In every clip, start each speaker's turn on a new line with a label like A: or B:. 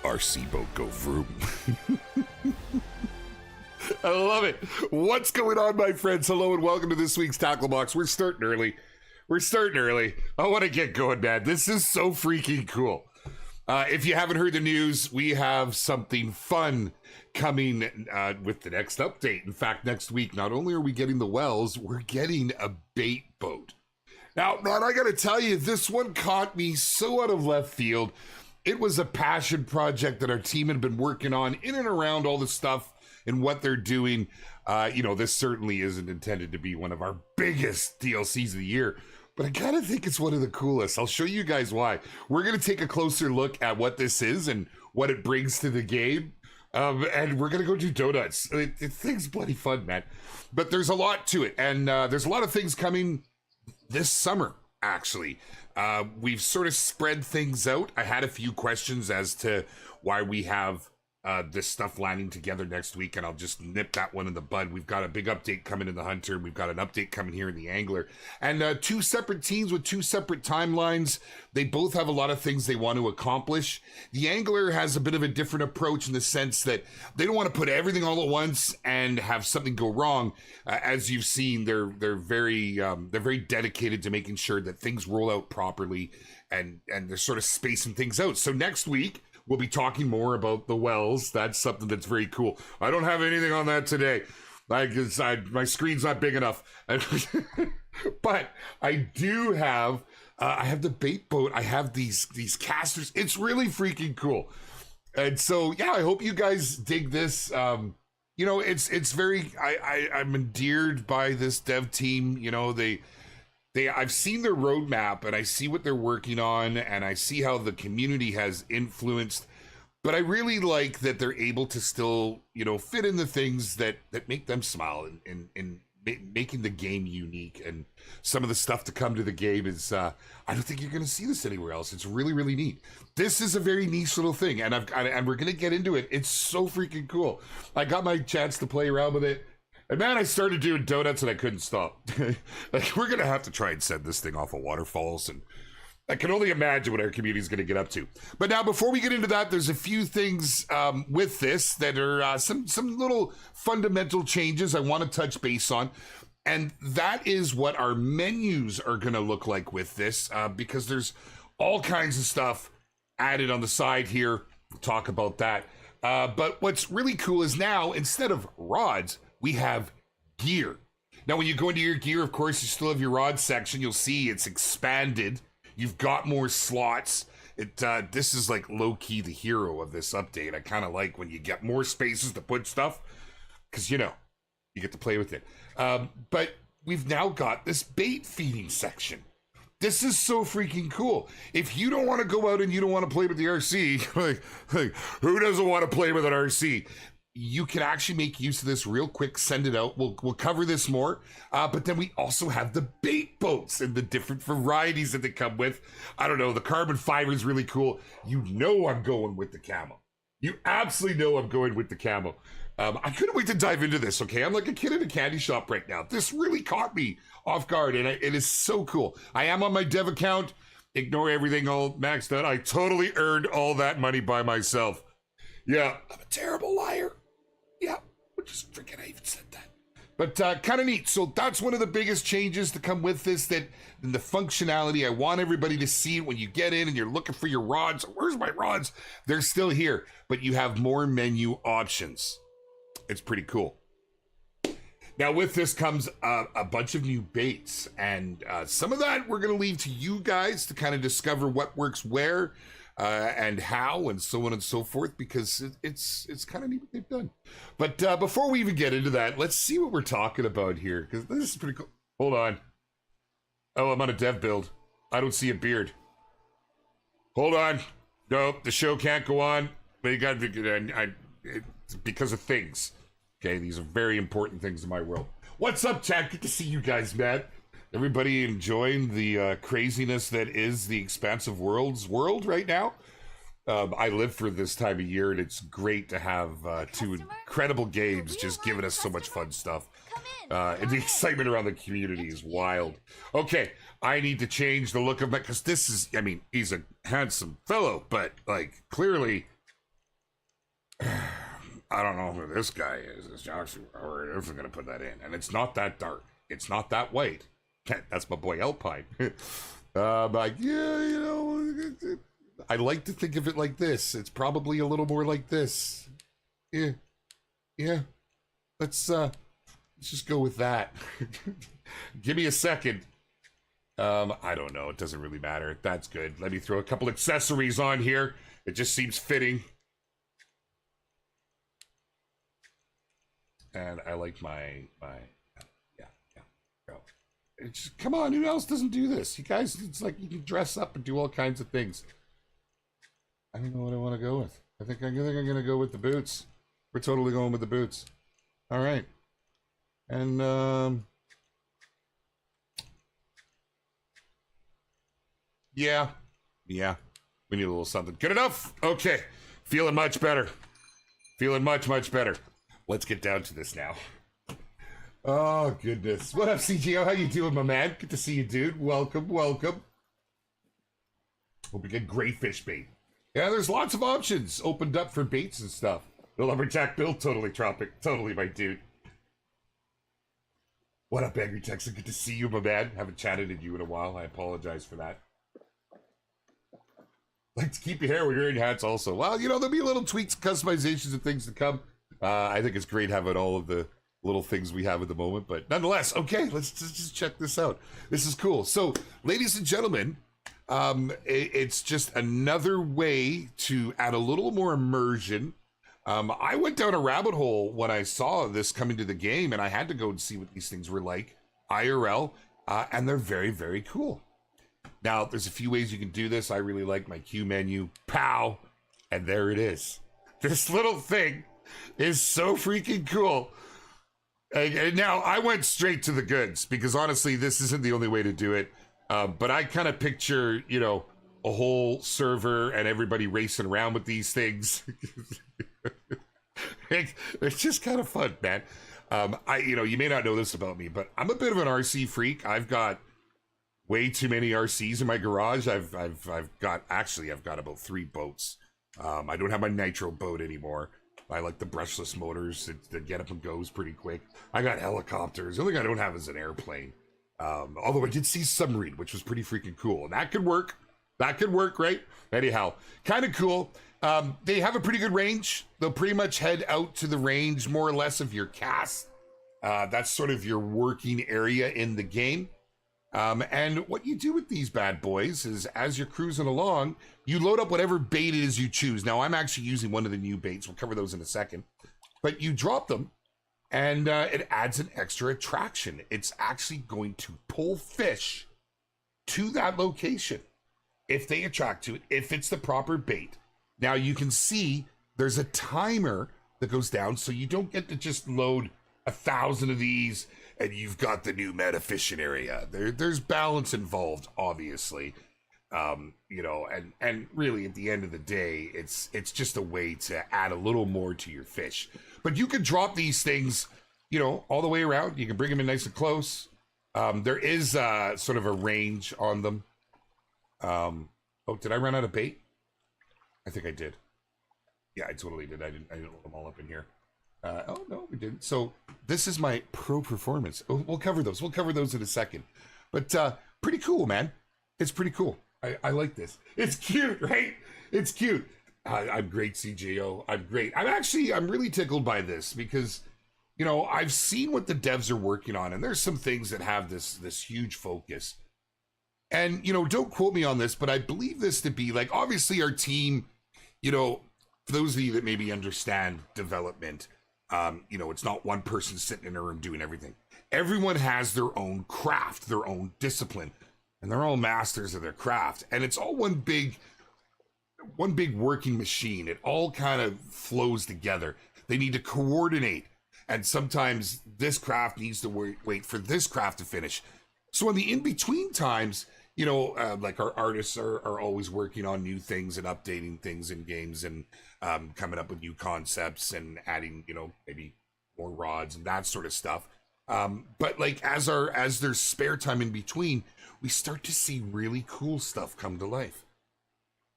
A: RC boat go vroom. I love it. What's going on, my friends? Hello and welcome to this week's Tackle Box. We're starting early. I want to get going, man. This is so freaking cool. If you haven't heard the news, we have something fun coming with the next update. In fact, next week, not only are we getting the wells, we're getting a bait boat. Now, man, I got to tell you, this one caught me so out of left field. It was a passion project that our team had been working on in and around all the stuff and what they're doing. This certainly isn't intended to be one of our biggest DLCs of the year, but I gotta think it's one of the coolest. I'll show you guys why. We're gonna take a closer look at what this is and what it brings to the game. And we're gonna go do donuts. Thing's bloody fun, man. But there's a lot to it, and there's a lot of things coming this summer, actually. We've sort of spread things out. I had a few questions as to why we have this stuff landing together next week, and I'll just nip that one in the bud. We've got a big update coming in the Hunter, and we've got an update coming here in the Angler. And two separate teams with two separate timelines. They both have a lot of things they want to accomplish. The Angler has a bit of a different approach in the sense that they don't want to put everything all at once and have something go wrong. As you've seen, they're very dedicated to making sure that things roll out properly, and they're sort of spacing things out. So next week, we'll be talking more about the wells. That's something that's very cool. I don't have anything on that today. My screen's not big enough. But I do have, I have the bait boat. I have these casters. It's really freaking cool. And so, yeah, I hope you guys dig this. It's very, I'm endeared by this dev team. I've seen their roadmap and I see what they're working on and I see how the community has influenced, but I really like that they're able to still, fit in the things that make them smile and making the game unique. And some of the stuff to come to the game is, I don't think you're going to see this anywhere else. It's really, really neat. This is a very niche little thing, and we're going to get into it. It's so freaking cool. I got my chance to play around with it. And man, I started doing donuts and I couldn't stop. We're going to have to try and send this thing off of waterfalls. And I can only imagine what our community is going to get up to. But now, before we get into that, there's a few things with this that are some little fundamental changes I want to touch base on. And that is what our menus are going to look like with this, because there's all kinds of stuff added on the side here. We'll talk about that. But what's really cool is now, instead of rods, we have gear. Now, when you go into your gear, of course, you still have your rod section. You'll see it's expanded. You've got more slots. This is like low-key the hero of this update. I kind of like when you get more spaces to put stuff, because, you get to play with it. But we've now got this bait feeding section. This is so freaking cool. If you don't want to go out and you don't want to play with the RC, like who doesn't want to play with an RC? You can actually make use of this real quick, send it out. We'll cover this more. But then we also have the bait boats and the different varieties that they come with. I don't know, the carbon fiber is really cool. I'm going with the camo. You absolutely know I'm going with the camo. I couldn't wait to dive into this, okay? I'm like a kid in a candy shop right now. This really caught me off guard, and it is so cool. I am on my dev account. Ignore everything all maxed out. I totally earned all that money by myself. Yeah, I'm a terrible liar. Yeah, which is freaking, I even said that. But kind of neat. So that's one of the biggest changes to come with this, that in the functionality, I want everybody to see it when you get in and you're looking for your rods. Where's my rods? They're still here, but you have more menu options. It's pretty cool. Now, with this comes a bunch of new baits, and some of that we're going to leave to you guys to kind of discover what works where. And how, and so on and so forth, because it's kind of neat what they've done. But before we even get into that, let's see what we're talking about here, because this is pretty cool. Hold on. Oh, I'm on a dev build. I don't see a beard. Hold on. Nope, the show can't go on. But you got it's because of things. Okay, these are very important things in my world. What's up, chat? Good to see you guys, man. Everybody enjoying the craziness that is the Expansive Worlds world right now. I live for this time of year, and it's great to have two incredible games just giving us so much fun stuff. And the excitement around the community is wild. Okay, I need to change the look of my, because this is, I mean, he's a handsome fellow, but like clearly I don't know who this guy is. It's Jaxy. We're going to put that in. And it's not that dark. It's not that white. That's my boy Alpine. Like, yeah, you know, I like to think of it like this. It's probably a little more like this. Yeah. Yeah. Let's just go with that. Give me a second. I don't know. It doesn't really matter. That's good. Let me throw a couple accessories on here. It just seems fitting. And I like my go. It's just, come on, who else doesn't do this? You guys, it's like you can dress up and do all kinds of things. I don't know what I want to go with. I think I'm gonna go with the boots. We're totally going with the boots. All right. And yeah. We need a little something. Good enough? Okay. Feeling much better. Feeling much better. Let's get down to this now. Oh, goodness. What up, CGO? How you doing, my man? Good to see you, dude. Welcome. Hope you get great fish bait. Yeah, there's lots of options opened up for baits and stuff. The Lumberjack Bill, totally tropic. Totally, my dude. What up, Angry Texan? Good to see you, my man. Haven't chatted with you in a while. I apologize for that. Like to keep your hair when you're wearing hats also. Well, you know, there'll be little tweaks, customizations, and things to come. I think it's great having all of the little things we have at the moment, but nonetheless, okay, let's just check this out. This is cool. So, ladies and gentlemen, it's just another way to add a little more immersion. I went down a rabbit hole when I saw this coming to the game, and I had to go and see what these things were like, IRL, and they're very, very cool. Now, there's a few ways you can do this. I really like my Q menu. Pow! And there it is. This little thing is so freaking cool. And now, I went straight to the goods, because honestly, this isn't the only way to do it. But I kind of picture, you know, a whole server and everybody racing around with these things. It's just kind of fun, man. You know, you may not know this about me, but I'm a bit of an RC freak. I've got way too many RCs in my garage. I've got about 3 boats. I don't have my nitro boat anymore. I like the brushless motors that get up and goes pretty quick. I got helicopters. The only thing I don't have is an airplane. Although I did see submarine, which was pretty freaking cool. And that could work. That could work, right? Anyhow, kind of cool. They have a pretty good range. They'll pretty much head out to the range, more or less, of your cast. That's sort of your working area in the game. And what you do with these bad boys is, as you're cruising along, you load up whatever bait it is you choose. Now, I'm actually using one of the new baits. We'll cover those in a second. But you drop them, and it adds an extra attraction. It's actually going to pull fish to that location if they attract to it, if it's the proper bait. Now, you can see there's a timer that goes down, so you don't get to just load 1,000 of these and you've got the new meta fishing area. There's balance involved, obviously. You know, and really at the end of the day, it's just a way to add a little more to your fish. But you can drop these things, you know, all the way around. You can bring them in nice and close. There is sort of a range on them. Oh, did I run out of bait? I think I did. Yeah, I totally did. I didn't load them all up in here. Oh, no, we didn't. So this is my pro performance. Oh, we'll cover those. We'll cover those in a second. But pretty cool, man. It's pretty cool. I like this. It's cute, right? It's cute. I'm great, CJO. I'm great. I'm really tickled by this because, you know, I've seen what the devs are working on, and there's some things that have this huge focus. And, you know, don't quote me on this, but I believe this to be, like, obviously our team, you know, for those of you that maybe understand development, you know, it's not one person sitting in a room doing everything. Everyone has their own craft, their own discipline, and they're all masters of their craft. And it's all one big working machine. It all kind of flows together. They need to coordinate. And sometimes this craft needs to wait for this craft to finish. So in the in-between times, you know, like our artists are always working on new things and updating things in games and coming up with new concepts and adding, you know, maybe more rods and that sort of stuff. But like as there's spare time in between, we start to see really cool stuff come to life.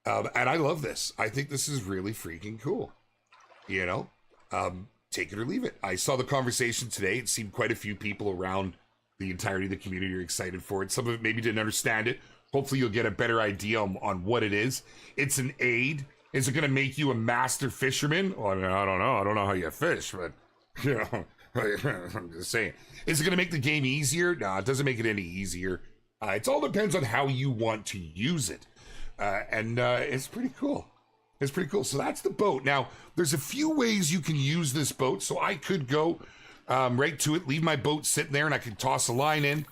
A: And I love this. I think this is really freaking cool. you know, take it or leave it. I saw the conversation today. It seemed quite a few people around the entirety of the community are excited for it. Some of it maybe didn't understand it. Hopefully you'll get a better idea on what it is. It's an aid. Is it going to make you a master fisherman? Well, I mean, I don't know. I don't know how you fish, but, you know, I'm just saying. Is it going to make the game easier? No, it doesn't make it any easier. It all depends on how you want to use it. And it's pretty cool. It's pretty cool. So that's the boat. Now, there's a few ways you can use this boat. So I could go right to it, leave my boat sitting there, and I could toss a line in,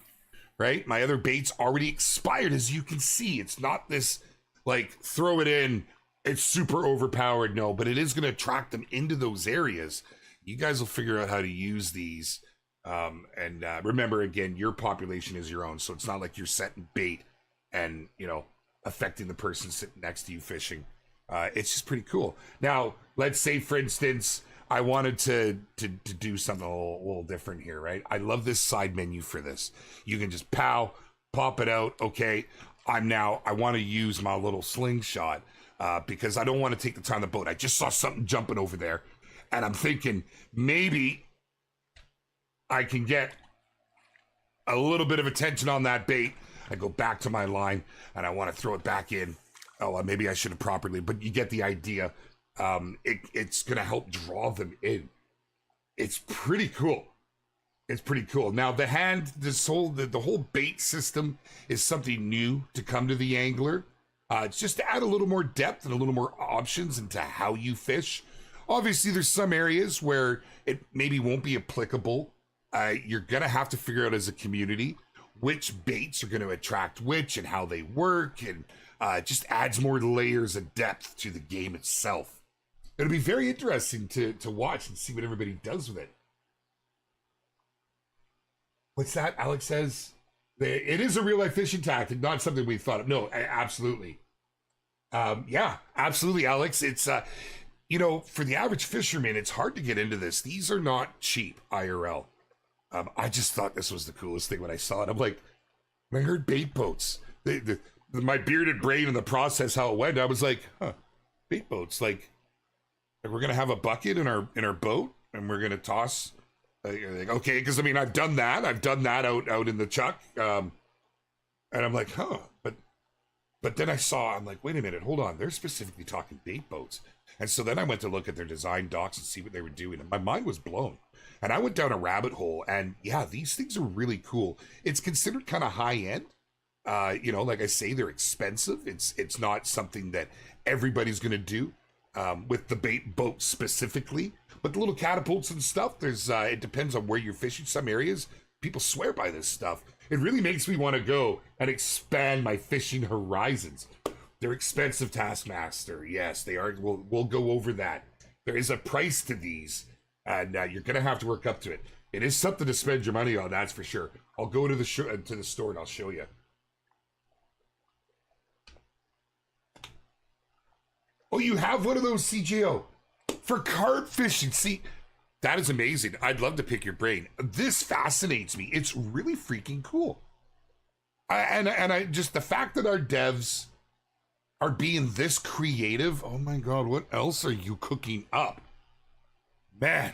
A: right? My other bait's already expired, as you can see. It's not this, like, throw it in, it's super overpowered. No, but it is going to attract them into those areas. You guys will figure out how to use these. And remember, again, your population is your own. So it's not like you're setting bait and, you know, affecting the person sitting next to you fishing. It's just pretty cool. Now, let's say, for instance, I wanted to do something a little different here, right? I love this side menu for this. You can just pop it out. Okay, I want to use my little slingshot because I don't want to take the time on the boat. I just saw something jumping over there, and I'm thinking maybe I can get a little bit of attention on that bait. I go back to my line, and I want to throw it back in. Oh, maybe I should have properly, but you get the idea. It's going to help draw them in. It's pretty cool. It's pretty cool. Now, the whole bait system is something new to come to the angler. It's just to add a little more depth and a little more options into how you fish. Obviously, there's some areas where it maybe won't be applicable. You're going to have to figure out as a community which baits are going to attract which and how they work, and it just adds more layers of depth to the game itself. It'll be very interesting to watch and see what everybody does with it. What's that? Alex says, it is a real-life fishing tactic, not something we thought of. No, absolutely. Yeah, absolutely, Alex. It's, you know, for the average fisherman, it's hard to get into this. These are not cheap, IRL. I just thought this was the coolest thing when I saw it. I'm like, when I heard bait boats, my bearded brain in the process, how it went, I was like, huh, bait boats. Like we're going to have a bucket in our boat and we're going to toss. Like, okay, because I mean, I've done that out in the chuck. And I'm like, huh, but then I'm like, wait a minute, hold on. They're specifically talking bait boats. And so then I went to look at their design docs and see what they were doing. And my mind was blown. And I went down a rabbit hole, and yeah, these things are really cool. It's considered kind of high end. You know, like I say, they're expensive. It's not something that everybody's going to do with the bait boat specifically. But the little catapults and stuff, it depends on where you're fishing. Some areas, people swear by this stuff. It really makes me want to go and expand my fishing horizons. They're expensive, Taskmaster. Yes, they are. We'll go over that. There is a price to these. And you're going to have to work up to it. It is something to spend your money on, that's for sure. I'll go to the store and I'll show you. Oh, you have one of those, CJO? For carp fishing. See, that is amazing. I'd love to pick your brain. This fascinates me. It's really freaking cool. I just, the fact that our devs are being this creative. Oh my God, what else are you cooking up? Man.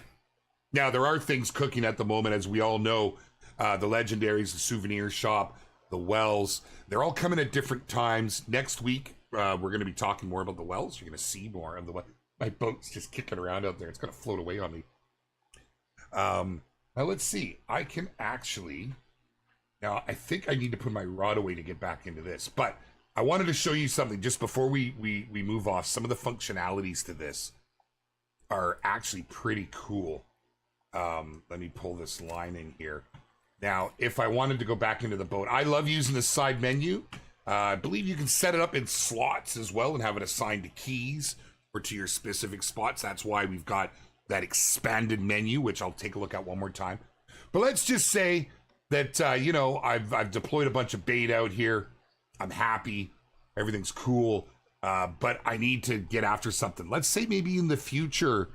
A: Now, there are things cooking at the moment, as we all know. The Legendaries, the Souvenir Shop, the Wells. They're all coming at different times. Next week, we're going to be talking more about the Wells. You're going to see more of the Wells. My boat's just kicking around out there. It's going to float away on me. Now, let's see. I can actually... Now, I think I need to put my rod away to get back into this. But I wanted to show you something just before we move off. Some of the functionalities to this are actually pretty cool. Let me pull this line in here. Now, if I wanted to go back into the boat, I love using the side menu. I believe you can set it up in slots as well and have it assigned to keys or to your specific spots. That's why we've got that expanded menu, which I'll take a look at one more time. But let's just say that, you know, I've deployed a bunch of bait out here. I'm happy. Everything's cool. But I need to get after something. Let's say maybe in the future,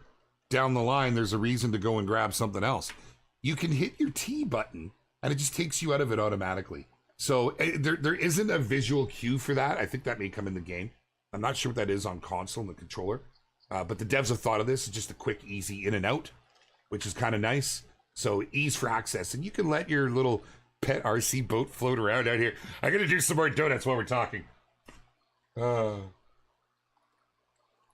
A: down the line, there's a reason to go and grab something else. You can hit your T button, and it just takes you out of it automatically. So there isn't a visual cue for that. I think that may come in the game. I'm not sure what that is on console and the controller. But the devs have thought of this. It's just a quick, easy in and out, which is kind of nice. So ease for access. And you can let your little pet RC boat float around out here. I'm going to do some more donuts while we're talking. It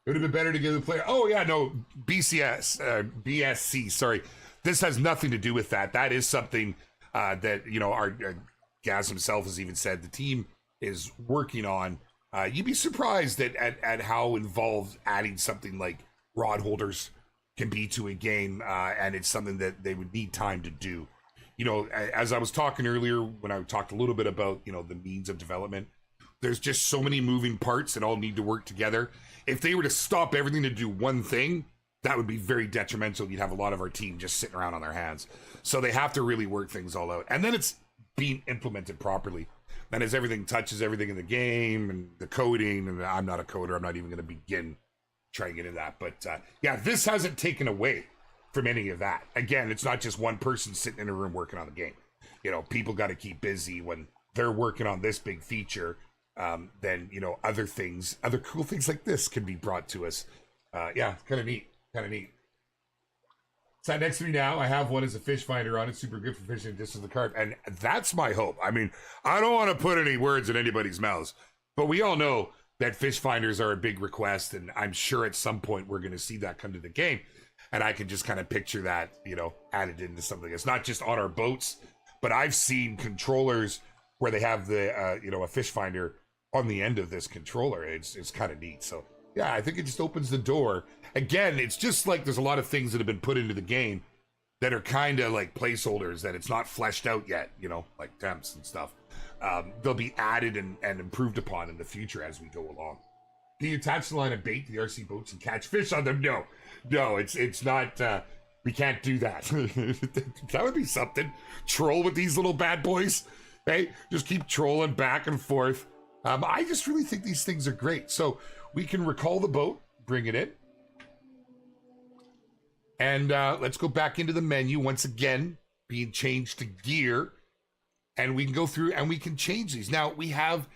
A: would have been better to give the player... Oh, yeah, no, BSC, sorry. This has nothing to do with that. That is something that, you know, our Gaz himself has even said the team is working on. You'd be surprised at how involved adding something like rod holders can be to a game, and it's something that they would need time to do. You know, as I was talking earlier, when I talked a little bit about, you know, the means of development, there's just so many moving parts that all need to work together. If they were to stop everything to do one thing, that would be very detrimental. You'd have a lot of our team just sitting around on their hands. So they have to really work things all out. And then it's being implemented properly. And as everything touches everything in the game and the coding, and I'm not a coder, I'm not even going to begin trying to get into that. But yeah, this hasn't taken away from any of that. Again, it's not just one person sitting in a room working on the game. You know, people got to keep busy when they're working on this big feature. Then, you know, other things, other cool things like this can be brought to us. Yeah, kind of neat. Sat next to me now, I have one as a fish finder on it, super good for fishing distance of the carp, and that's my hope. I mean, I don't want to put any words in anybody's mouths, but we all know that fish finders are a big request, and I'm sure at some point we're going to see that come to the game, and I can just kind of picture that, you know, added into something. It's not just on our boats, but I've seen controllers where they have the, you know, a fish finder on the end of this controller. It's kind of neat. So yeah, I think it just opens the door. Again, it's just like there's a lot of things that have been put into the game that are kind of like placeholders, that it's not fleshed out yet, you know, like temps and stuff. They'll be added and improved upon in the future as we go along. Can you attach the line of bait to the RC boats and catch fish on them? No, it's not, we can't do that. That would be something. Troll with these little bad boys. Hey, just keep trolling back and forth. I just really think these things are great. So we can recall the boat, bring it in. And let's go back into the menu once again, being changed to gear. And we can go through and we can change these. Now, we have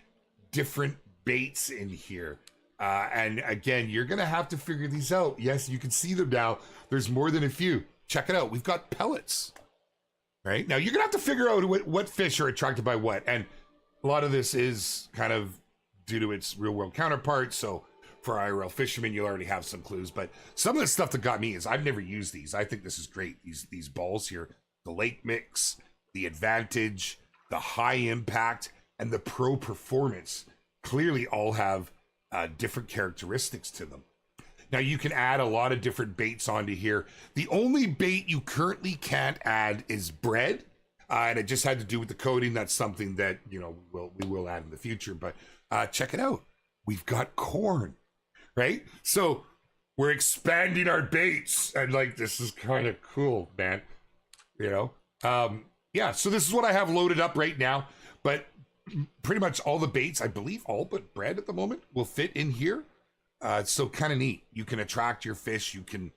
A: different baits in here. And again, you're going to have to figure these out. Yes, you can see them now. There's more than a few. Check it out. We've got pellets. Right? Now, you're going to have to figure out what fish are attracted by what. And a lot of this is kind of due to its real world counterpart. So for IRL fishermen, you'll already have some clues. But some of the stuff that got me is I've never used these. I think this is great. These balls here, the lake mix, the advantage, the high impact, and the pro performance clearly all have different characteristics to them. Now you can add a lot of different baits onto here. The only bait you currently can't add is bread. And it just had to do with the coding. That's something that, you know, we will add in the future. But check it out. We've got corn, right? So we're expanding our baits. And like, this is kind of cool, man. You know? Yeah, so this is what I have loaded up right now. But pretty much all the baits, I believe all but bread at the moment, will fit in here. So kind of neat. You can attract your fish. You can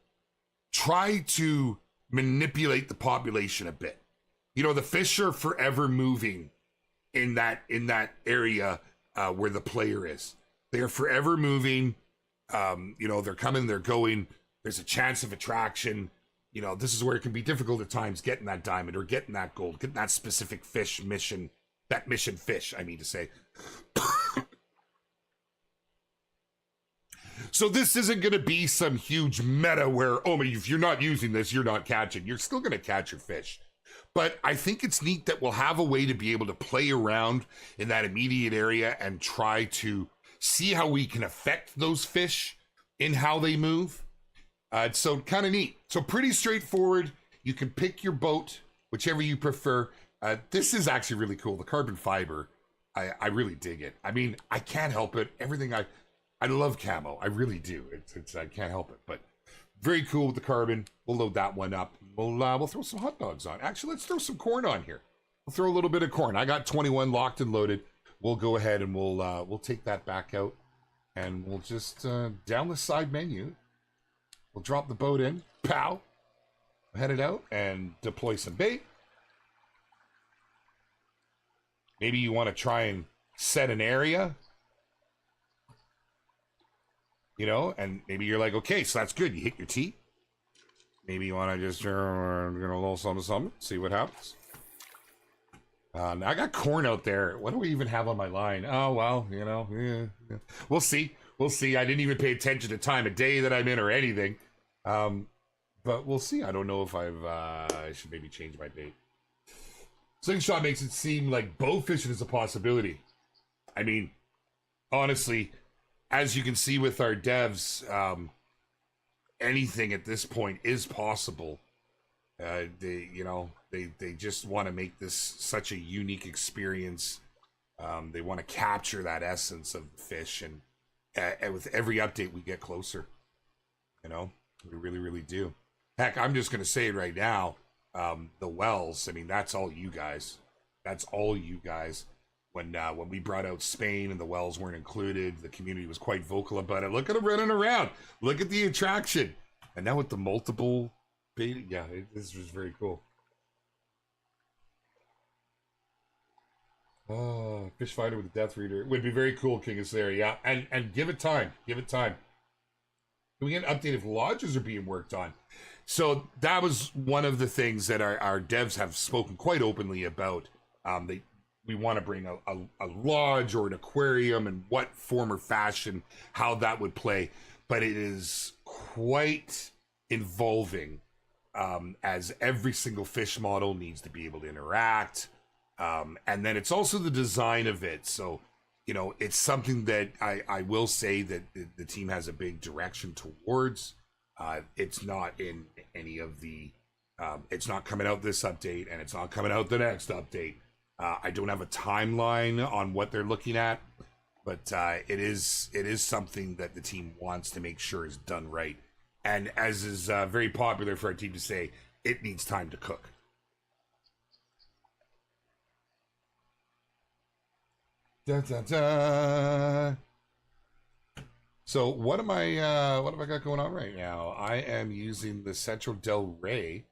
A: try to manipulate the population a bit. You know, the fish are forever moving in that area where the player is. They are forever moving. You know, they're coming, they're going. There's a chance of attraction. You know, this is where it can be difficult at times getting that diamond or getting that gold, getting that specific fish mission, that mission fish, I mean to say. So this isn't going to be some huge meta where, oh, if you're not using this, you're not catching. You're still going to catch your fish. But I think it's neat that we'll have a way to be able to play around in that immediate area and try to see how we can affect those fish in how they move. So kind of neat. So pretty straightforward. You can pick your boat, whichever you prefer. This is actually really cool. The carbon fiber, I really dig it. I mean, I can't help it. Everything I love camo. I really do. It's I can't help it. But very cool with the carbon. We'll load that one up. We'll throw some hot dogs on. Actually, let's throw some corn on here. We'll throw a little bit of corn. I got 21 locked and loaded. We'll go ahead and we'll take that back out, and we'll just down the side menu. We'll drop the boat in. Pow. Head it out and deploy some bait. Maybe you want to try and set an area. you know, and maybe you're like, okay, so that's good. You hit your T. Maybe you want to just a little something, see what happens. I got corn out there. What do we even have on my line? Oh, well, you know, yeah. We'll see. We'll see. I didn't even pay attention to time of day that I'm in or anything. But we'll see. I don't know if I should maybe change my date. Slingshot makes it seem like bow fishing is a possibility. I mean, honestly, as you can see with our devs, anything at this point is possible. They just want to make this such a unique experience. They want to capture that essence of the fish, and with every update we get closer. You know, we really, really do. Heck, I'm just gonna say it right now. The wells. I mean, that's all you guys. That's all you guys. When we brought out Spain and the wells weren't included, the community was quite vocal about it. Look at them running around. Look at the attraction. And now with the multiple bait, yeah, this was very cool. Oh, fish fighter with a death reader. It would be very cool, King of Slayer, yeah. And give it time. Give it time. Can we get an update if lodges are being worked on? So that was one of the things that our devs have spoken quite openly about. We want to bring a lodge or an aquarium, and what form or fashion, how that would play. But it is quite involving, as every single fish model needs to be able to interact. And then it's also the design of it. So, you know, it's something that I will say that the team has a big direction towards. It's not in any of the, it's not coming out this update, and it's not coming out the next update. I don't have a timeline on what they're looking at, but it is something that the team wants to make sure is done right. And as is very popular for our team to say, it needs time to cook. Da, da, da. So what have I got going on right now? I am using the Central Del Rey.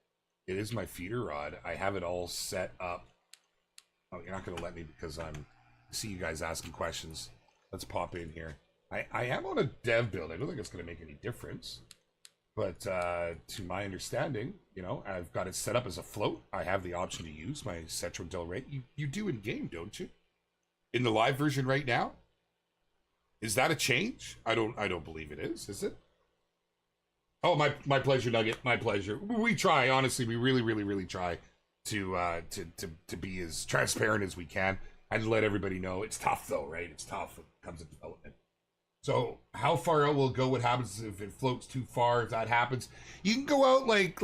A: It is my feeder rod. I have it all set up. Oh, you're not going to let me because I see you guys asking questions. Let's pop in here. I am on a dev build. I don't think it's going to make any difference. But to my understanding, you know, I've got it set up as a float. I have the option to use my Central Del Rey. You do in game, don't you? In the live version right now? Is that a change? I don't believe it is it? Oh, my pleasure, Nugget. My pleasure. We try, honestly, we really, really, really try to be as transparent as we can and let everybody know. It's tough though, right? It's tough when it comes to development. So how far out will it go? What happens if it floats too far? If that happens, you can go out like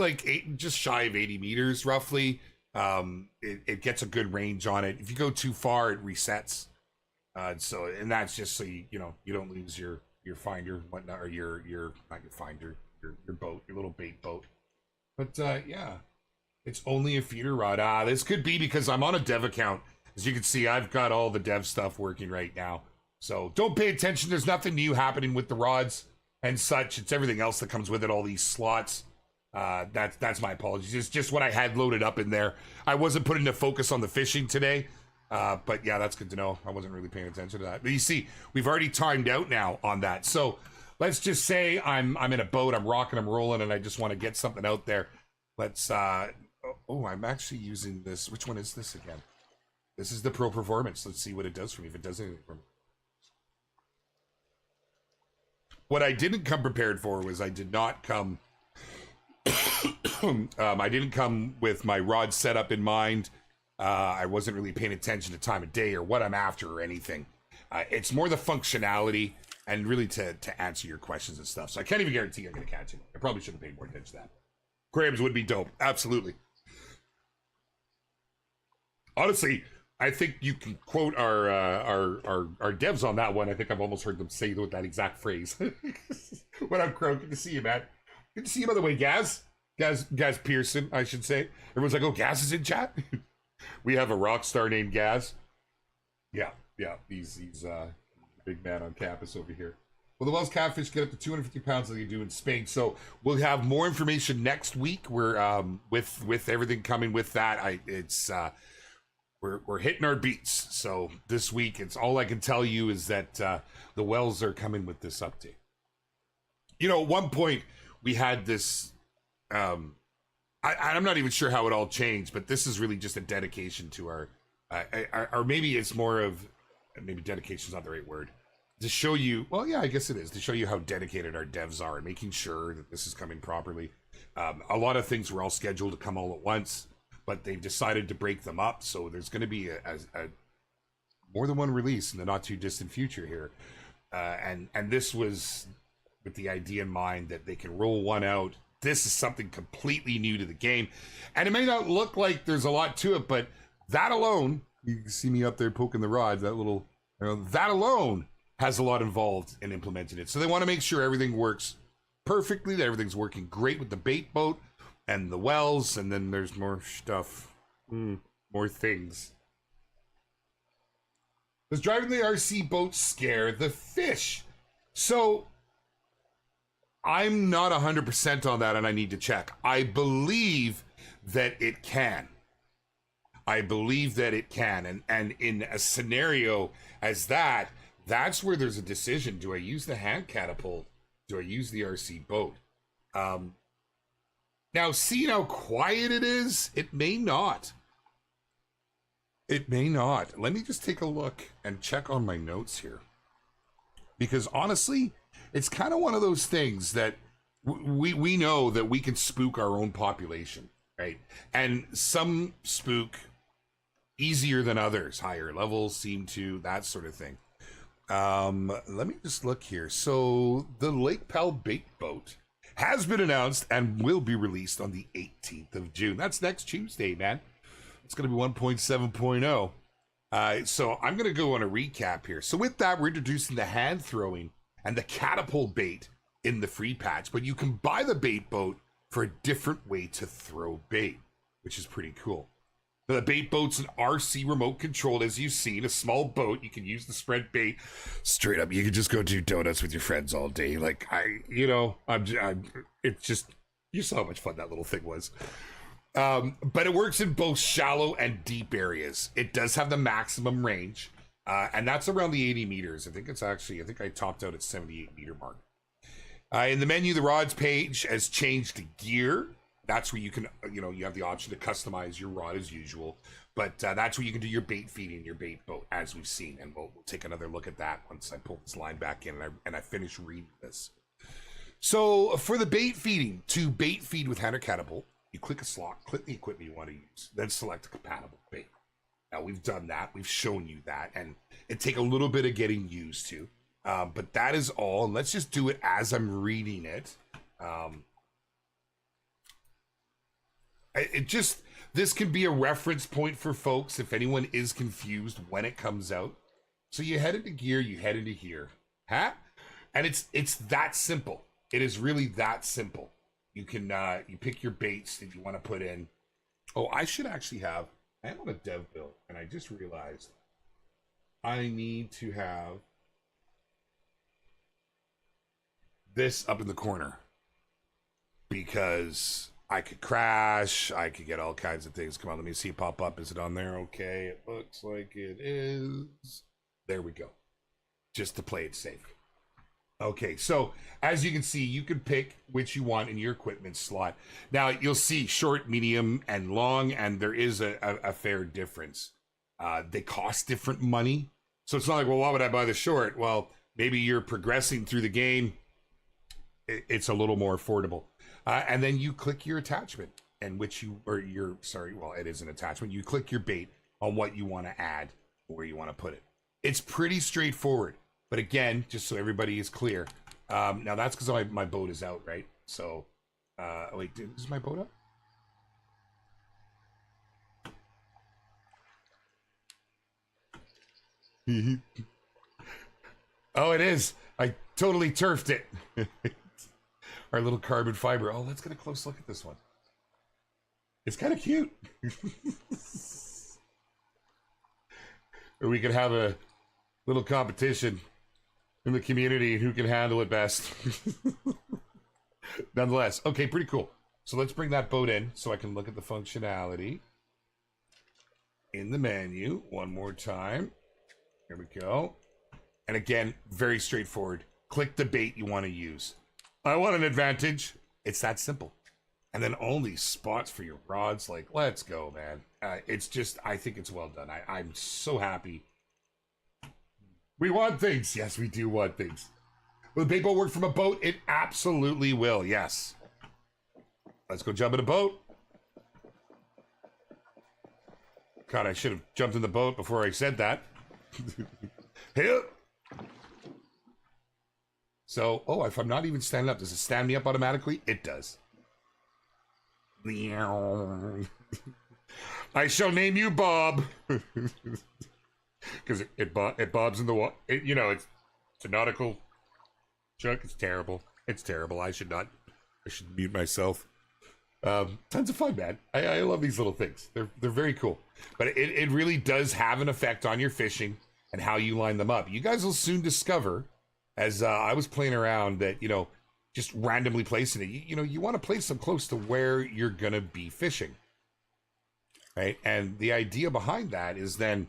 A: just shy of 80 meters roughly. It gets a good range on it. If you go too far, it resets. And that's just so you don't lose your finder, whatnot, or your not your finder, your boat, your little bait boat. But yeah, it's only a feeder rod. This could be because I'm on a dev account. As you can see, I've got all the dev stuff working right now. So don't pay attention. There's nothing new happening with the rods and such. It's everything else that comes with it, all these slots. That's my apologies. It's just what I had loaded up in there. I wasn't putting the focus on the fishing today. But yeah, that's good to know. I wasn't really paying attention to that. But you see, we've already timed out now on that. So let's just say I'm in a boat, I'm rocking, I'm rolling, and I just want to get something out there. Let's I'm actually using this. Which one is this again? This is the Pro Performance. Let's see what it does for me, if it does anything for me. What I didn't come prepared for was I did not come I didn't come with my rod setup in mind. I wasn't really paying attention to time of day or what I'm after or anything. It's more the functionality and really to answer your questions and stuff. So I can't even guarantee I'm going to catch it. I probably should have paid more attention to that. Grams would be dope. Absolutely. Honestly, I think you can quote our devs on that one. I think I've almost heard them say that exact phrase. What up, Crow? Good to see you, man. Good to see you, by the way, Gaz Pearson, I should say. Everyone's like, oh, Gaz is in chat? We have a rock star named Gaz. Yeah, he's a big man on campus over here. Well, the Wells catfish get up to 250 pounds like you do in Spain. So we'll have more information next week. We're with everything coming with that. We're hitting our beats. So this week, it's all I can tell you is that the Wells are coming with this update. You know, at one point we had this. I'm not even sure how it all changed, but this is really just a dedication to our, or maybe it's more of, maybe dedication is not the right word, to show you. Well, yeah, I guess it is to show you how dedicated our devs are and making sure that this is coming properly. A lot of things were all scheduled to come all at once, but they've decided to break them up. So there's going to be a more than one release in the not too distant future here, and this was with the idea in mind that they can roll one out. This is something completely new to the game, and it may not look like there's a lot to it, but that alone, you can see me up there poking the rods. That little, that alone has a lot involved in implementing it. So they want to make sure everything works perfectly, that everything's working great with the bait boat and the wells, and then there's more stuff, more things. Does driving the RC boat scare the fish? So I'm not 100% on that, and I need to check. I believe that it can. I believe that it can, and in a scenario as that, that's where there's a decision. Do I use the hand catapult? Do I use the RC boat? Now, seeing how quiet it is, it may not. It may not. Let me just take a look and check on my notes here. Because honestly, it's kind of one of those things that we know that we can spook our own population, right? And some spook easier than others. Higher levels seem to, that sort of thing. Let me just look here. So the Lake Pal bait boat has been announced and will be released on the 18th of June. That's next Tuesday, man. It's going to be 1.7.0. So I'm going to go on a recap here. So with that, we're introducing the hand throwing and the catapult bait in the free patch, but you can buy the bait boat for a different way to throw bait, which is pretty cool. The bait boat's an RC remote controlled, as you've seen, a small boat. You can use the spread bait straight up. You can just go do donuts with your friends all day. Like it's just, you saw how much fun that little thing was. But it works in both shallow and deep areas. It does have the maximum range, and that's around the 80 meters. I think I topped out at 78 meter mark. In the menu, the rods page has changed to gear. That's where you can, you have the option to customize your rod as usual, but that's where you can do your bait feeding, your bait boat, as we've seen, and we'll take another look at that once I pull this line back in and I finish reading this. So for the bait feeding, to bait feed with hand or catapult, you click a slot, click the equipment you want to use, then select a compatible bait. Now we've done that, we've shown you that, and it take a little bit of getting used to, but that is all. And let's just do it as I'm reading it. This can be a reference point for folks if anyone is confused when it comes out. So you head into gear, you head into here, and it's that simple. It is really that simple. You can you pick your baits that you want to put in. Oh, I should actually have. I am on a dev build, and I just realized I need to have this up in the corner because I could crash. I could get all kinds of things. Come on, let me see it pop up. Is it on there? Okay, it looks like it is. There we go. Just to play it safe. Okay, so as you can see, you can pick which you want in your equipment slot. Now, you'll see short, medium, and long, and there is a fair difference. They cost different money. So it's not like, well, why would I buy the short? Well, maybe you're progressing through the game. It's a little more affordable. And then you click your attachment, and it is an attachment. You click your bait on what you want to add, where you want to put it. It's pretty straightforward. But again, just so everybody is clear, now that's because my boat is out, right? So, wait, is my boat up? Oh, it is. I totally turfed it. Our little carbon fiber. Oh, let's get a close look at this one. It's kind of cute. Or we could have a little competition in the community who can handle it best. Nonetheless, okay, pretty cool. So let's bring that boat in so I can look at the functionality in the menu one more time. Here we go. And again, very straightforward. Click the bait you want to use. I want an advantage. It's that simple. And then only spots for your rods. Like, let's go, man. It's just, I think it's well done. I'm so happy. We want things. Yes, we do want things. Will the bait boat work from a boat? It absolutely will, yes. Let's go jump in a boat. God, I should have jumped in the boat before I said that. Hey. So, oh, if I'm not even standing up, does it stand me up automatically? It does. I shall name you Bob. Because it bobs in the water. You know, it's a nautical joke. It's terrible. It's terrible. I should mute myself. Tons of fun, man. I love these little things. They're very cool. But it really does have an effect on your fishing and how you line them up. You guys will soon discover, as I was playing around, that, you know, just randomly placing it, you know, you want to place them close to where you're going to be fishing. Right? And the idea behind that is then,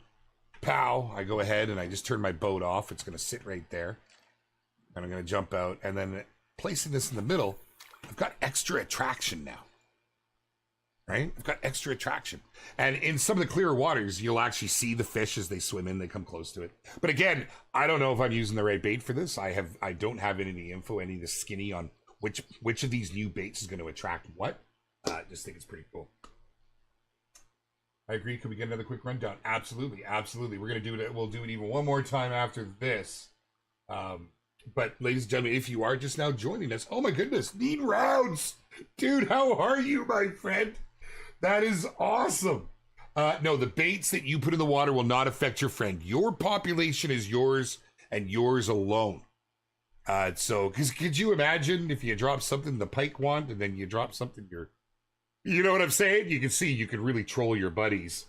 A: pow, I go ahead and I just turn my boat off. It's going to sit right there. And I'm going to jump out. And then placing this in the middle, I've got extra attraction now. Right? I've got extra attraction. And in some of the clearer waters, you'll actually see the fish as they swim in, they come close to it. But again, I don't know if I'm using the right bait for this. I don't have any info, any of the skinny on which of these new baits is going to attract what. Just think it's pretty cool. I agree. Could we get another quick rundown? Absolutely, absolutely. We're going to do it. We'll do it even one more time after this. But ladies and gentlemen, if you are just now joining us, oh my goodness, Need Rounds. Dude, how are you, my friend? That is awesome. No, the baits that you put in the water will not affect your friend. Your population is yours and yours alone. So, because could you imagine if you drop something the pike want and then you drop something you know what I'm saying? You can see you can really troll your buddies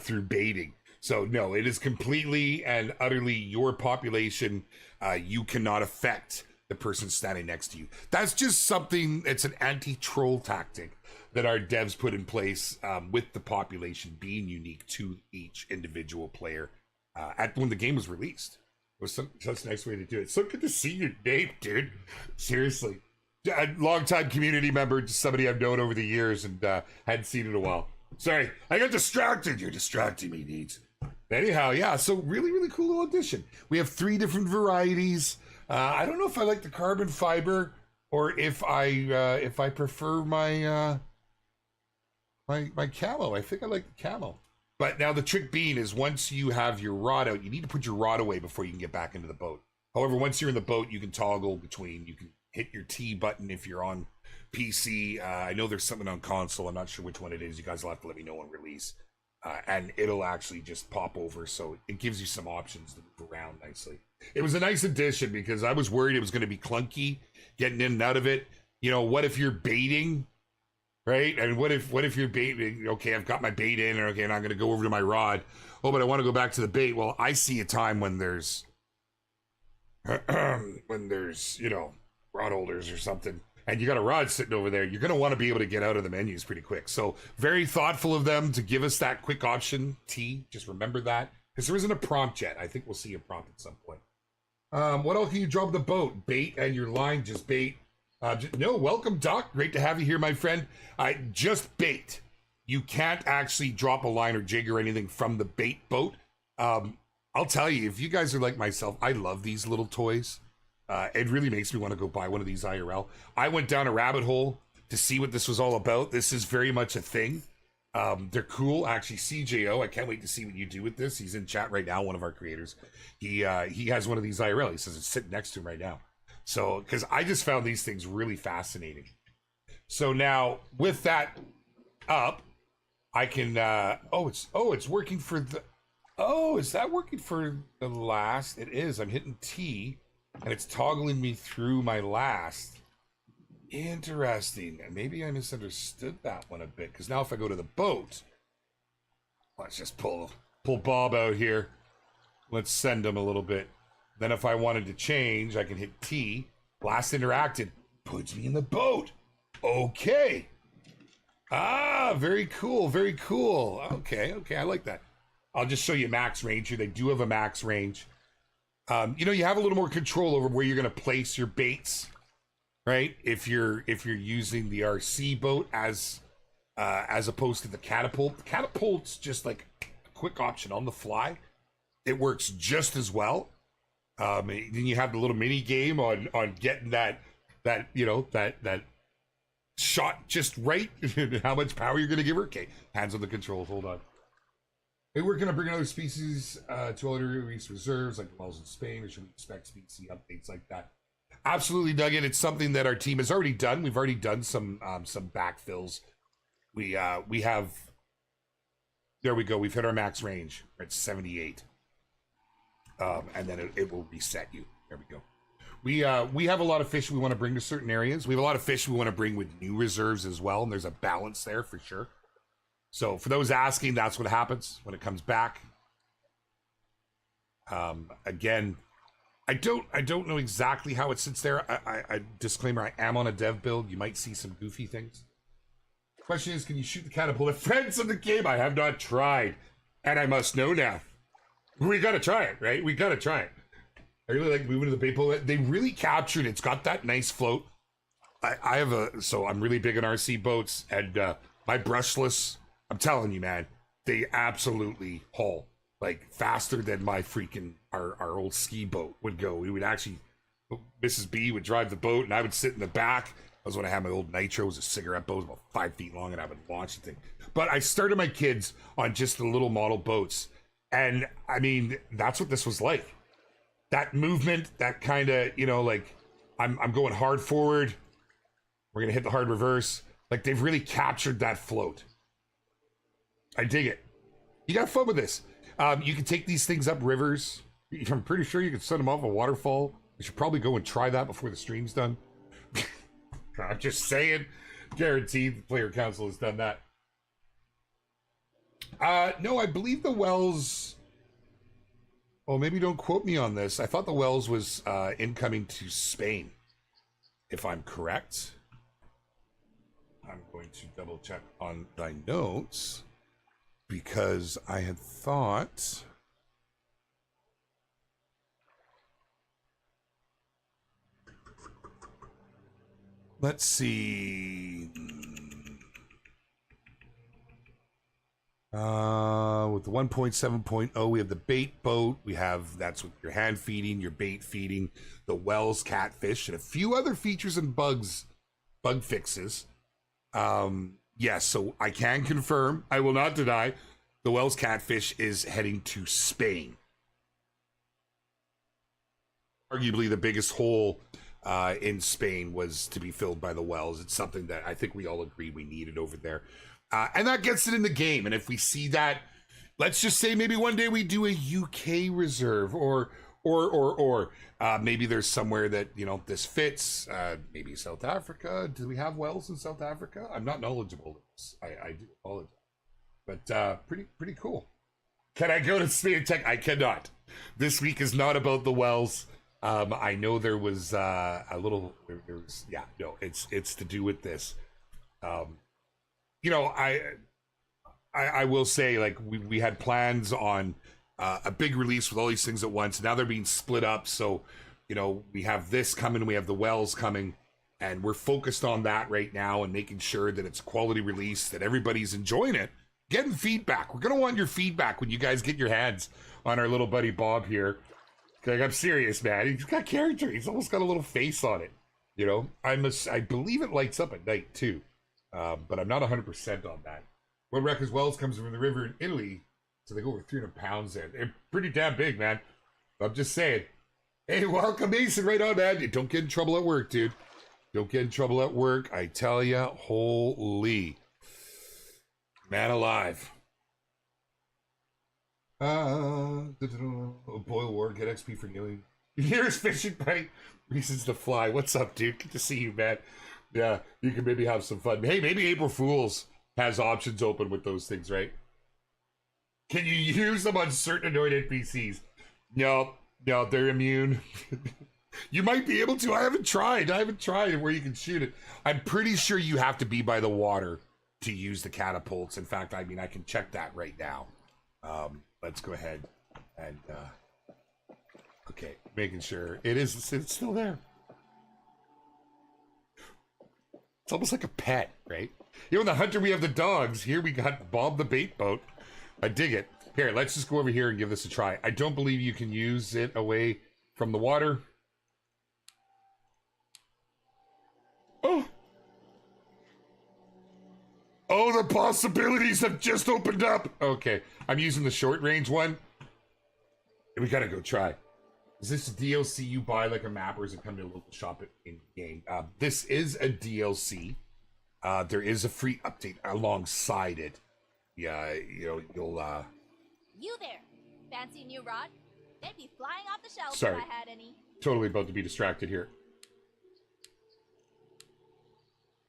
A: through baiting. So no, it is completely and utterly your population. You cannot affect the person standing next to you. That's just something, it's an anti-troll tactic that our devs put in place with the population being unique to each individual player when the game was released. It was such a nice way to do it. So good to see your name, dude. Seriously. A long-time community member, just somebody I've known over the years and hadn't seen in a while. Sorry, I got distracted. You're distracting me, Needs. Anyhow, yeah, so really, really cool little addition. We have 3 different varieties. I don't know if I like the carbon fiber or if I prefer my my camo. I think I like the camo. But now the trick being is once you have your rod out, you need to put your rod away before you can get back into the boat. However, once you're in the boat, you can toggle between, you can hit your T button if you're on PC. I know there's something on console. I'm not sure which one it is. You guys will have to let me know on release. And it'll actually just pop over. So it gives you some options to move around nicely. It was a nice addition because I was worried it was going to be clunky getting in and out of it. You know, what if you're baiting, right? And what if you're baiting? Okay, I've got my bait in, and okay, and I'm going to go over to my rod. Oh, but I want to go back to the bait. Well, I see a time when there's, you know, rod holders or something, and you got a rod sitting over there, you're going to want to be able to get out of the menus pretty quick. So very thoughtful of them to give us that quick option, T. Just remember that, because there isn't a prompt yet. I think we'll see a prompt at some point. What else can you drop the boat? Bait and your line, just bait. No, welcome, Doc. Great to have you here, my friend. Just bait. You can't actually drop a line or jig or anything from the bait boat. I'll tell you, if you guys are like myself, I love these little toys. It really makes me want to go buy one of these IRL. I went down a rabbit hole to see what this was all about. This is very much a thing. They're cool. Actually, CJO, I can't wait to see what you do with this. He's in chat right now, one of our creators. He has one of these IRL. He says it's sitting next to him right now. So, because I just found these things really fascinating. So now, with that up, I can, it's working for the, is that working for the last? It is. I'm hitting T. And it's toggling me through my last. Interesting. Maybe I misunderstood that one a bit. Because now if I go to the boat, let's just pull Bob out here. Let's send him a little bit. Then if I wanted to change, I can hit T. Last interacted. Puts me in the boat. Okay. Very cool. Very cool. Okay. I like that. I'll just show you max range here. They do have a max range. You know, you have a little more control over where you're going to place your baits. right? If you're using the RC boat as opposed to the catapult's just like a quick option on the fly. It works just as well. Then you have the little mini game on getting that shot just right. How much power you're gonna give her. Okay, hands on the controls. Hold on. Hey, we're gonna bring another species to other release reserves like the wells in Spain, or should we expect species updates like that? Absolutely, Nugget. It's something that our team has already done. We've already done some backfills. We have. There we go. We've hit our max range. We're at 78. And then it will reset you. There we go. We have a lot of fish we want to bring to certain areas. We have a lot of fish we want to bring with new reserves as well, and there's a balance there for sure. So for those asking, that's what happens when it comes back. Again, I don't know exactly how it sits there. I disclaimer, I am on a dev build. You might see some goofy things. Question is, can you shoot the catapult at friends in the game? I have not tried, and I must know now. We gotta try it, right? We gotta try it. I really like moving to the bait boat. They really captured it. It's got that nice float. I have so I'm really big on RC boats, and my brushless, I'm telling you, man, they absolutely haul like faster than my freaking our old ski boat would go. We would actually, Mrs. B would drive the boat, and I would sit in the back. That was when I had my old Nitro. It was a cigarette boat, about 5 feet long, and I would launch the thing. But I started my kids on just the little model boats. And I mean, that's what this was like. That movement, that kind of, like I'm going hard forward. We're going to hit the hard reverse. Like, they've really captured that float. I dig it. You got fun with this. You can take these things up rivers. I'm pretty sure you can send them off a waterfall. You should probably go and try that before the stream's done. I'm just saying. Guaranteed the player council has done that. No, I believe the Wells. Oh, maybe don't quote me on this. I thought the Wells was incoming to Spain, if I'm correct. I'm going to double check on my notes because I had thought. Let's see. With the 1.7.0, we have the bait boat. We have, that's with your hand feeding, your bait feeding, the Wells catfish, and a few other features and bug fixes. Yes, so I can confirm, I will not deny, the Wells catfish is heading to Spain. Arguably the biggest hole in Spain was to be filled by the Wells. It's something that I think we all agree we needed over there. And that gets it in the game. And if we see that, let's just say maybe one day we do a UK reserve or maybe there's somewhere that, this fits. Maybe South Africa. Do we have wells in South Africa? I'm not knowledgeable. I do apologize. But pretty cool. Can I go to Spain Tech? I cannot. This week is not about the wells. I know there was a little. There was, yeah. No, it's to do with this. I will say, like, we had plans on a big release with all these things at once. Now they're being split up. So, we have this coming, we have the wells coming, and we're focused on that right now and making sure that it's a quality release, that everybody's enjoying it, getting feedback. We're going to want your feedback when you guys get your hands on our little buddy Bob here. Like, I'm serious, man. He's got character. He's almost got a little face on it. I believe it lights up at night too. But I'm not 100% on that. World Records Wells comes from the river in Italy, so they go over 300 pounds in. They're pretty damn big, man. I'm just saying. Hey, welcome, Mason. Right on, man. Don't get in trouble at work, dude. Don't get in trouble at work. I tell ya, holy. Man alive. Boil War, get XP for kneeling. Here's fishing bite. Reasons to fly. What's up, dude? Good to see you, man. Yeah, you can maybe have some fun. Hey, maybe April Fool's has options open with those things, right? Can you use them on certain annoyed NPCs? No, they're immune. You might be able to. I haven't tried where you can shoot it. I'm pretty sure you have to be by the water to use the catapults. In fact, I can check that right now. Let's go ahead and okay, making sure it's still there. It's almost like a pet, right? You know, in the hunter, we have the dogs. Here we got Bob the bait boat. I dig it. Here, let's just go over here and give this a try. I don't believe you can use it away from the water. Oh. Oh, the possibilities have just opened up. Okay, I'm using the short range one. We gotta go try. Is this a DLC you buy like a map, or is it come to a local shop in game? This is a DLC. There is a free update alongside it. Yeah, you know, you'll
B: You there? Fancy a new rod? They'd be flying off the shelf
A: Sorry.
B: if I had any.
A: Totally about to be distracted here.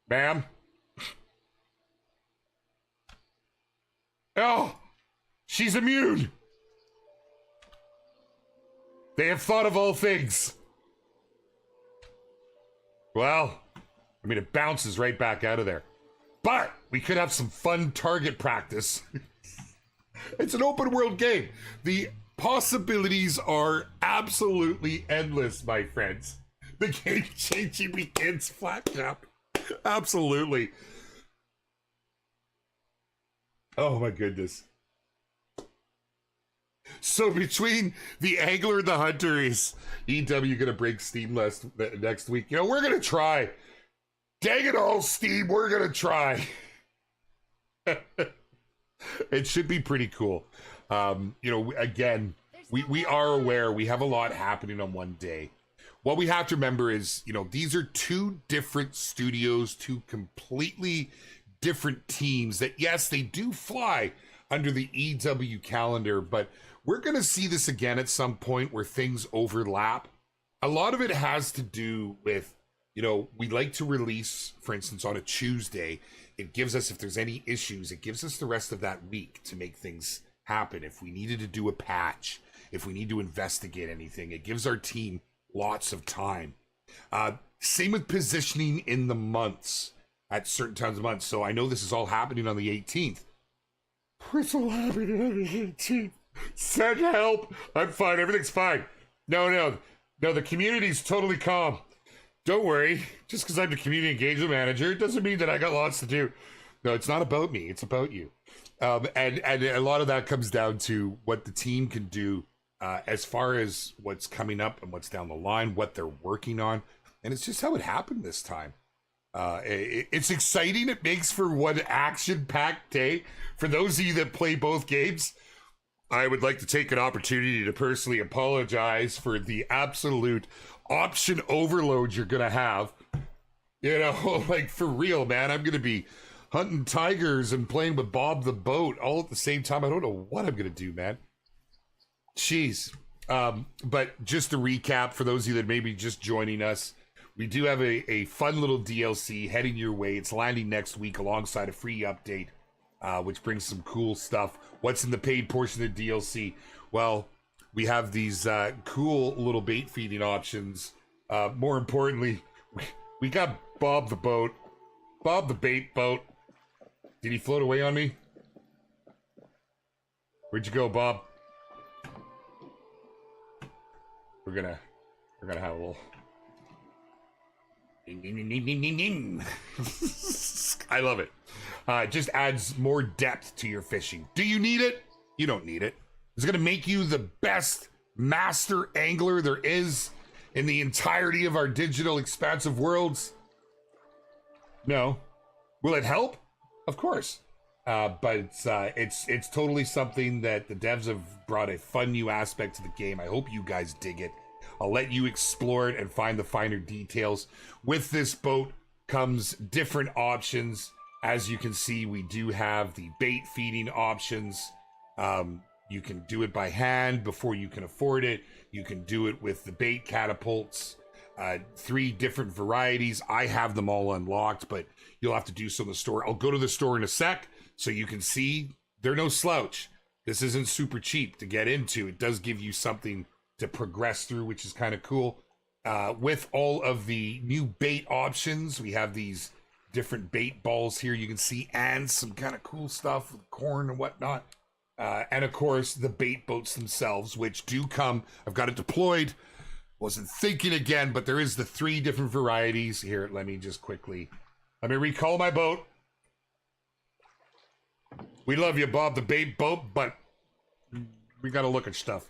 A: Ma'am? Oh! She's immune! They have thought of all things. Well, I mean, it bounces right back out of there. But we could have some fun target practice. It's an open world game. The possibilities are absolutely endless, my friends. The game changing begins, flat cap. Absolutely. Oh my goodness. So between the angler and the hunter, is EW gonna break Steam next week? You know, we're gonna try. Dang it all, Steam, we're gonna try. It should be pretty cool. You know, again, we are aware we have a lot happening on one day. What we have to remember is, you know, these are two different studios, two completely different teams that, yes, they do fly under the EW calendar, but we're going to see this again at some point where things overlap. A lot of it has to do with, you know, we like to release, for instance, on a Tuesday. It gives us, if there's any issues, it gives us the rest of that week to make things happen. If we needed to do a patch, if we need to investigate anything, it gives our team lots of time. Same with positioning in the months at certain times of months. So I know this is all happening on the 18th. It's all happening on the 18th. Send help. I'm fine. Everything's fine. No, the community's totally calm. Don't worry. Just because I'm the community engagement manager, it doesn't mean that I got lots to do. No, it's not about me. It's about you. And a lot of that comes down to what the team can do as far as what's coming up and what's down the line, what they're working on. And it's just how it happened this time. It's exciting. It makes for one action-packed day. For those of you that play both games, I would like to take an opportunity to personally apologize for the absolute option overload you're gonna have. You know, like, for real, man. I'm gonna be hunting tigers and playing with Bob the boat all at the same time. I don't know what I'm gonna do, man. Jeez. But just to recap, for those of you that may be just joining us, we do have a fun little DLC heading your way. It's landing next week alongside a free update, which brings some cool stuff. What's in the paid portion of the DLC? Well, we have these cool little bait feeding options. More importantly, we got Bob the boat. Bob the bait boat. Did he float away on me? Where'd you go, Bob? We're gonna have a little... I love it. It just adds more depth to your fishing. Do you need it? You don't need it. It's going to make you the best master angler there is in the entirety of our digital expansive worlds. No. Will it help? Of course. But it's totally something that the devs have brought a fun new aspect to the game. I hope you guys dig it. I'll let you explore it and find the finer details. With this boat comes different options. As you can see, we do have the bait feeding options. You can do it by hand before you can afford it. You can do it with the bait catapults. 3 different varieties. I have them all unlocked, but you'll have to do so in the store. I'll go to the store in a sec so you can see they're no slouch. This isn't super cheap to get into. It does give you something to progress through, which is kind of cool. With all of the new bait options, we have these different bait balls here you can see, and some kind of cool stuff with corn and whatnot. And of course, the bait boats themselves, which do come. I've got it deployed. Wasn't thinking again, but there is the 3 different varieties here. Let me just quickly Let me recall my boat. We love you, Bob the bait boat, but we got to look at stuff.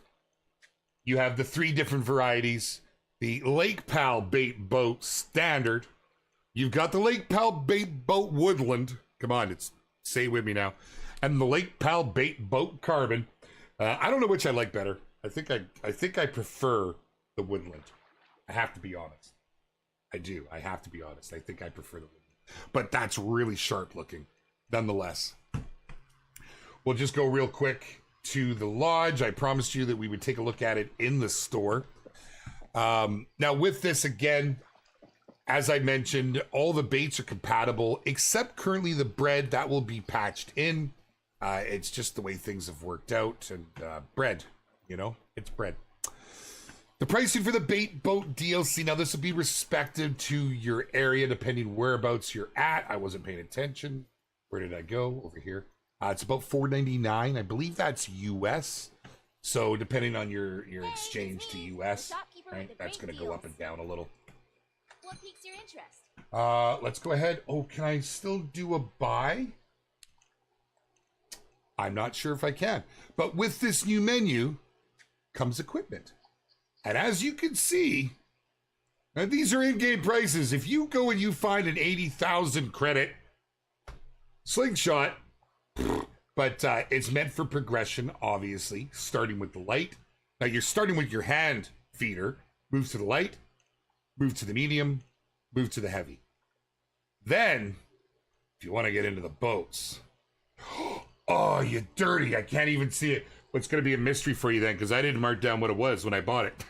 A: You have the 3 different varieties. The Lake Pal bait boat standard. You've got the Lake Pal bait boat woodland. Come on, say it with me now. And the Lake Pal bait boat carbon. I don't know which I like better. I think I prefer the woodland. I have to be honest. I do. I have to be honest. I think I prefer the woodland. But that's really sharp looking, nonetheless. We'll just go real quick to the lodge. I promised you that we would take a look at it in the store. Now with this, again, as I mentioned, all the baits are compatible, except currently the bread. That will be patched in. It's just the way things have worked out. And bread, you know, it's bread. The pricing for the bait boat DLC, now this will be respective to your area, depending whereabouts you're at. I wasn't paying attention. Where did I go? Over here. It's about $4.99. I believe that's US. So depending on your exchange to US, right, that's going to go up and down a little.
B: What piques your interest?
A: Let's go ahead. Oh, can I still do a buy? I'm not sure if I can. But with this new menu comes equipment. And as you can see, and these are in-game prices. If you go and you find an 80,000 credit slingshot, but it's meant for progression, obviously, starting with the light. Now you're starting with your hand feeder, move to the light, move to the medium, move to the heavy. Then, if you want to get into the boats, oh, you dirty, I can't even see it. What's going to be a mystery for you then, because I didn't mark down what it was when I bought it.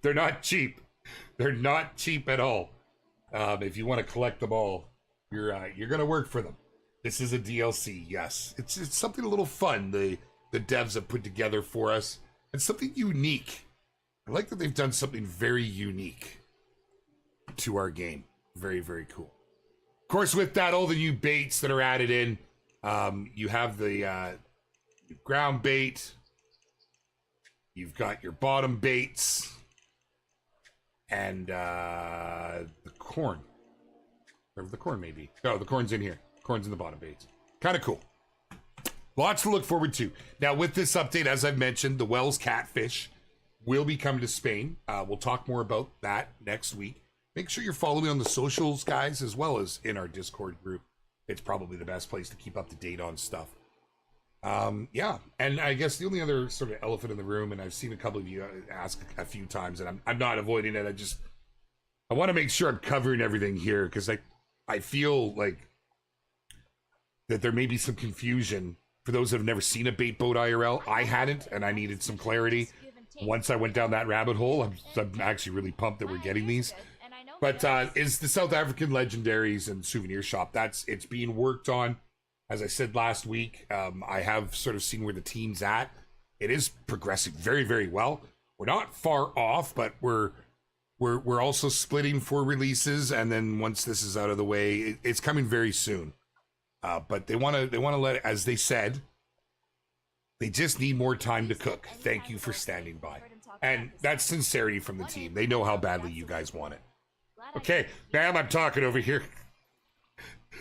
A: They're not cheap. They're not cheap at all. If you want to collect them all, you're going to work for them. This is a DLC, yes. It's something a little fun the devs have put together for us. And something unique. I like that they've done something very unique to our game. Very, very cool. Of course, with that, all the new baits that are added in. You have the ground bait. You've got your bottom baits. And the corn. Wherever the corn may be. No, the corn's in here. Corn's in the bottom baits. Kind of cool. Lots to look forward to. Now, with this update, as I've mentioned, the Wells catfish will be coming to Spain. We'll talk more about that next week. Make sure you're following on the socials, guys, as well as in our Discord group. It's probably the best place to keep up to date on stuff. Yeah, and I guess the only other sort of elephant in the room, and I've seen a couple of you ask a few times, and I'm not avoiding it. I want to make sure I'm covering everything here, because I feel like that there may be some confusion for those that have never seen a bait boat IRL. I hadn't, and I needed some clarity. Once I went down that rabbit hole, I'm actually really pumped that we're getting these. But it's the South African Legendaries and Souvenir Shop. It's being worked on. As I said last week, I have sort of seen where the team's at. It is progressing very, very well. We're not far off, but we're also splitting for releases, and then once this is out of the way, it's coming very soon. But they want to let it, as they said, they just need more time to cook. Thank you for standing by. And that's sincerity from the team. They know how badly you guys want it. Okay, ma'am, I'm talking over here.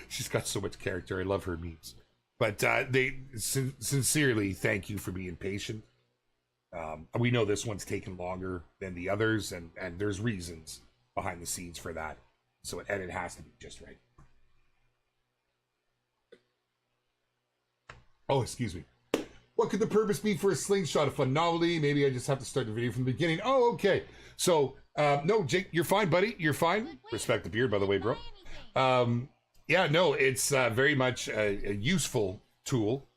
A: She's got so much character. I love her memes. But they sincerely thank you for being patient. We know this one's taken longer than the others, and there's reasons behind the scenes for that. So it has to be just right. Oh, excuse me. What could the purpose be for a slingshot? A fun novelty? Maybe I just have to start the video from the beginning. Oh, okay. So, no, Jake, you're fine, buddy. You're fine. Respect the beard, by the way, bro. Yeah, no, it's very much a useful tool.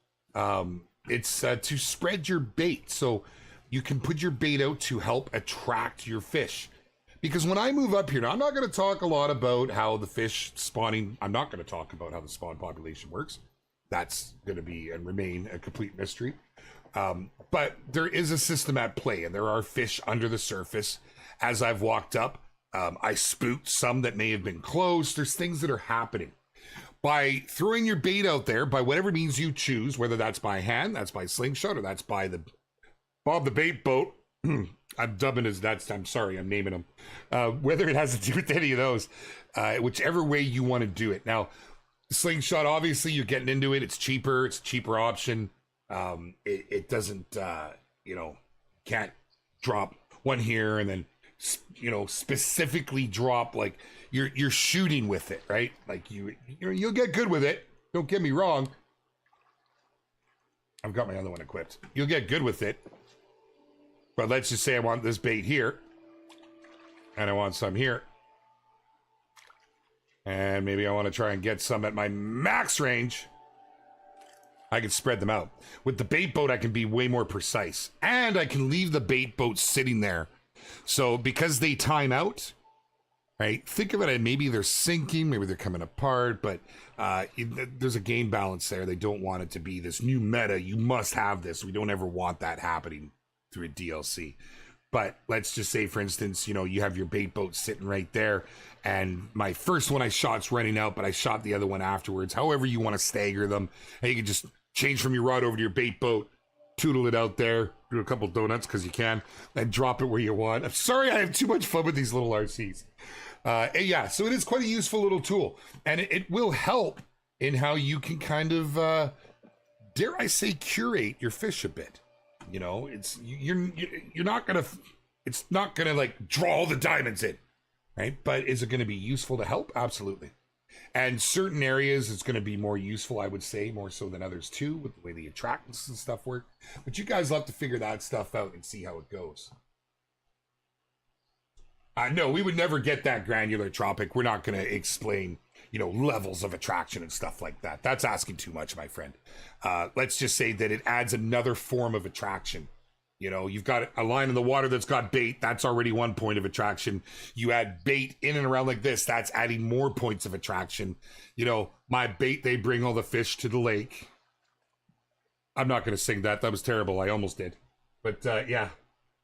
A: It's to spread your bait. So you can put your bait out to help attract your fish. Because when I move up here, now I'm not going to talk a lot about how the fish spawning, I'm not going to talk about how the spawn population works. That's going to be and remain a complete mystery. But there is a system at play, and there are fish under the surface. As I've walked up, I spooked some that may have been close. There's things that are happening. By throwing your bait out there, by whatever means you choose, whether that's by hand, that's by slingshot, or that's by the Bob the Bait boat, I'm dubbing as that's. I'm sorry, I'm naming them. Whether it has to do with any of those, whichever way you want to do it. Now, slingshot, obviously, you're getting into it. It's cheaper. It's a cheaper option. It doesn't, can't drop one here and then, specifically drop like you're shooting with it, right? Like you'll get good with it. Don't get me wrong. I've got my other one equipped. You'll get good with it. But let's just say I want this bait here. And I want some here. And maybe I want to try and get some at my max range. I can spread them out. With the bait boat, I can be way more precise. And I can leave the bait boat sitting there. So because they time out, right? Think of it as maybe they're sinking, maybe they're coming apart, but there's a game balance there. They don't want it to be this new meta. You must have this. We don't ever want that happening through a DLC. But let's just say, for instance, you have your bait boat sitting right there, and my first one I shot's running out, but I shot the other one afterwards. However you want to stagger them, and you can just change from your rod over to your bait boat, tootle it out there, do a couple donuts because you can, and drop it where you want. I'm sorry, I have too much fun with these little RCs. Yeah, so it is quite a useful little tool, and it will help in how you can kind of, dare I say, curate your fish a bit. You're not gonna, it's not gonna like draw all the diamonds in, right? But is it going to be useful to help? Absolutely. And certain areas it's going to be more useful, I would say, more so than others too, with the way the attractants and stuff work. But you guys will have to figure that stuff out and see how it goes. No, we would never get that granular, Tropic. We're not going to explain, levels of attraction and stuff like that. That's asking too much, my friend. Let's just say that it adds another form of attraction. You've got a line in the water that's got bait. That's already 1 point of attraction. You add bait in and around like this. That's adding more points of attraction. My bait, they bring all the fish to the lake. I'm not going to sing that. That was terrible. I almost did. But yeah,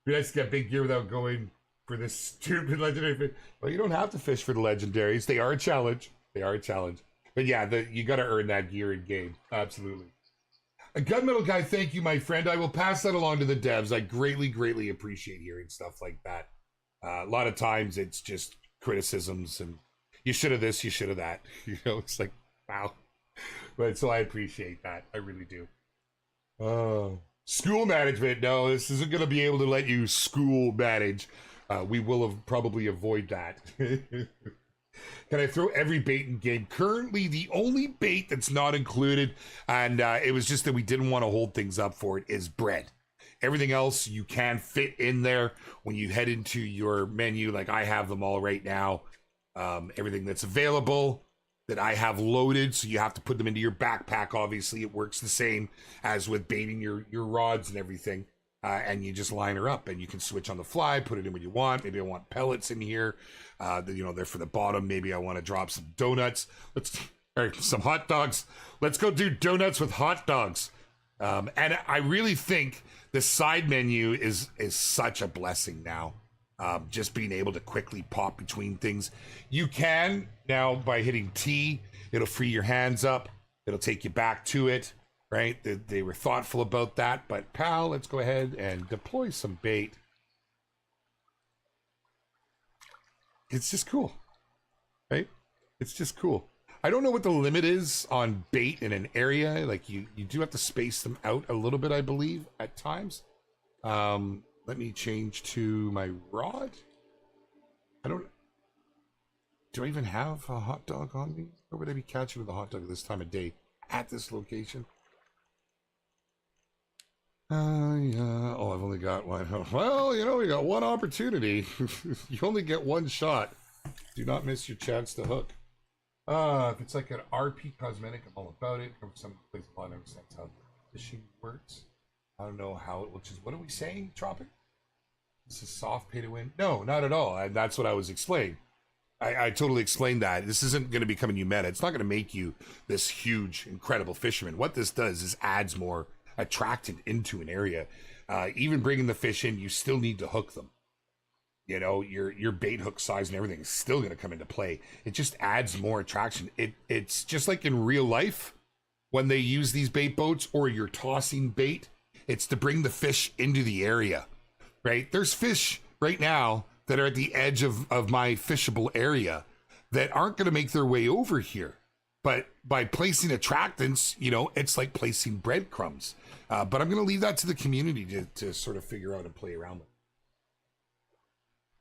A: be nice to get big gear without going for this stupid legendary fish. Well, you don't have to fish for the legendaries. They are a challenge. But yeah, you got to earn that gear in game. Absolutely. A gunmetal guy, thank you, my friend. I will pass that along to the devs. I greatly appreciate hearing stuff like that. A lot of times it's just criticisms and you should have this, you should have that. It's like, wow. But so I appreciate that. I really do. School management. No, this isn't going to be able to let you school manage. We will have probably avoid that. Can I throw every bait in game? Currently, the only bait that's not included, and it was just that we didn't want to hold things up for it, is bread. Everything else you can fit in there when you head into your menu, like I have them all right now. Everything that's available that I have loaded, so you have to put them into your backpack. Obviously, it works the same as with baiting your rods and everything. And you just line her up and you can switch on the fly, put it in when you want. Maybe I want pellets in here. They're for the bottom. Maybe I want to drop some donuts. Or some hot dogs. Let's go do donuts with hot dogs. And I really think the side menu is such a blessing now. Just being able to quickly pop between things. You can now by hitting T, it'll free your hands up. It'll take you back to it. Right? They were thoughtful about that, but pal, let's go ahead and deploy some bait. It's just cool, right? It's just cool. I don't know what the limit is on bait in an area. Like you do have to space them out a little bit, I believe, at times. Let me change to my rod. Do I even have a hot dog on me? Where would I be catching with a hot dog at this time of day at this location? Yeah. Oh, I've only got one. Well, we got one opportunity. You only get one shot. Do not miss your chance to hook. If it's like an RP cosmetic, I'm all about it. Some place a lot of sense how fishing works. I don't know how it looks. What are we saying, Tropic? This is soft pay to win? No, not at all. And that's what I was explaining. I totally explained that. This isn't going to become a new meta. It's not going to make you this huge, incredible fisherman. What this does is adds more attracted into an area. Even bringing the fish in, you still need to hook them. Your bait hook size and everything is still going to come into play. It just adds more attraction. It's just like in real life when they use these bait boats or you're tossing bait. It's to bring the fish into the area, right? There's fish right now that are at the edge of my fishable area that aren't going to make their way over here. But by placing attractants, you know, it's like placing breadcrumbs. But I'm going to leave that to the community to sort of figure out and play around with.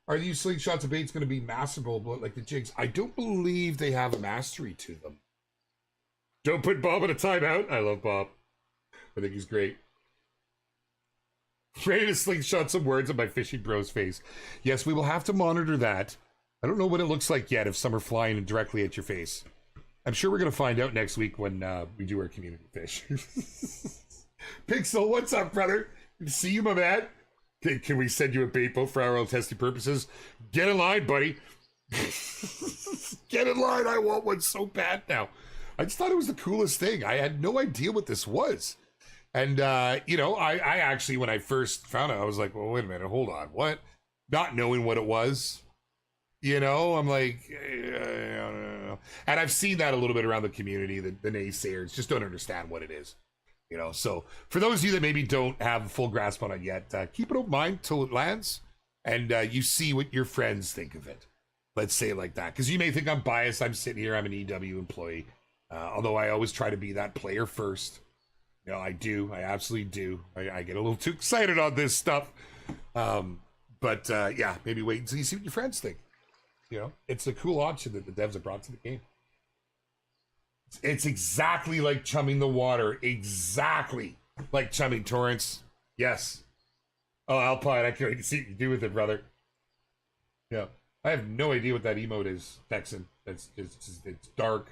A: Are these slingshots of baits going to be masterable like the jigs? I don't believe they have a mastery to them. Don't put Bob in a timeout. I love Bob. I think he's great. Ready to slingshot some words at my fishing bro's face. Yes, we will have to monitor that. I don't know what it looks like yet if some are flying directly at your face. I'm sure we're going to find out next week when we do our community fish. Pixel, what's up, brother? Good to see you, my man. Can we send you a bait boat for our own testing purposes? Get in line, buddy. Get in line. I want one so bad now. I just thought it was the coolest thing. I had no idea what this was. And, you know, I actually, when I first found it, I was like, well, wait a minute, hold on. What? Not knowing what it was. You know, I'm like, I don't know. And I've seen that a little bit around the community. The naysayers just don't understand what it is. You know, so for those of you that maybe don't have a full grasp on it yet, keep an open mind till it lands and you see what your friends think of it. Let's say it like that. Because you may think I'm biased. I'm sitting here. I'm an EW employee. Although I always try to be that player first. You know, I do. I absolutely do. I get a little too excited on this stuff. But yeah, maybe wait until you see what your friends think. You know, it's a cool option that the devs have brought to the game. It's exactly like chumming the water. Exactly like chumming torrents. Yes. Oh, Alpine, I can't wait to see what you do with it, brother. Yeah. I have no idea what that emote is, Texan. It's dark.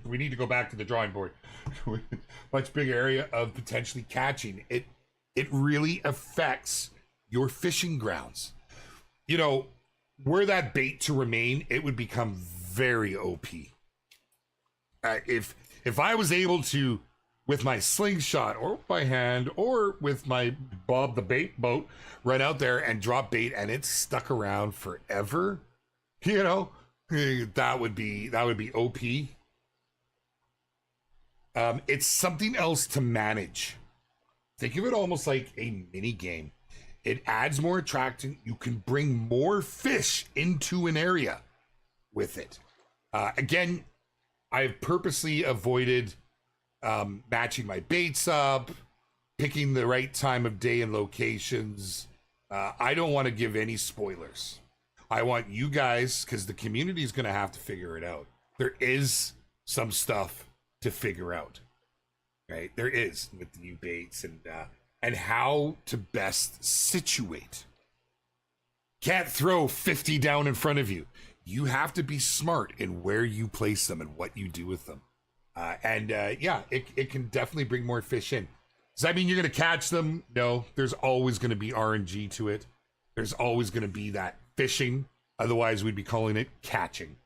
A: We need to go back to the drawing board. Much bigger area of potentially catching. It really affects your fishing grounds. You know, were that bait to remain, it would become very OP. If I was able to, with my slingshot or by hand or with my Bob the Bait boat, run out there and drop bait and it's stuck around forever, you know, that would be OP. It's something else to manage. Think of it almost like a mini game. It adds more attractant. You can bring more fish into an area with it. Again, I've purposely avoided matching my baits up, picking the right time of day and locations. I don't want to give any spoilers. I want you guys, because the community is going to have to figure it out. There is some stuff to figure out, right? There is with the new baits and how to best situate. Can't throw 50 down in front of you. You have to be smart in where you place them and what you do with them. Yeah, it can definitely bring more fish in. Does that mean you're going to catch them? No, there's always going to be RNG to it. There's always going to be that fishing. Otherwise, we'd be calling it catching.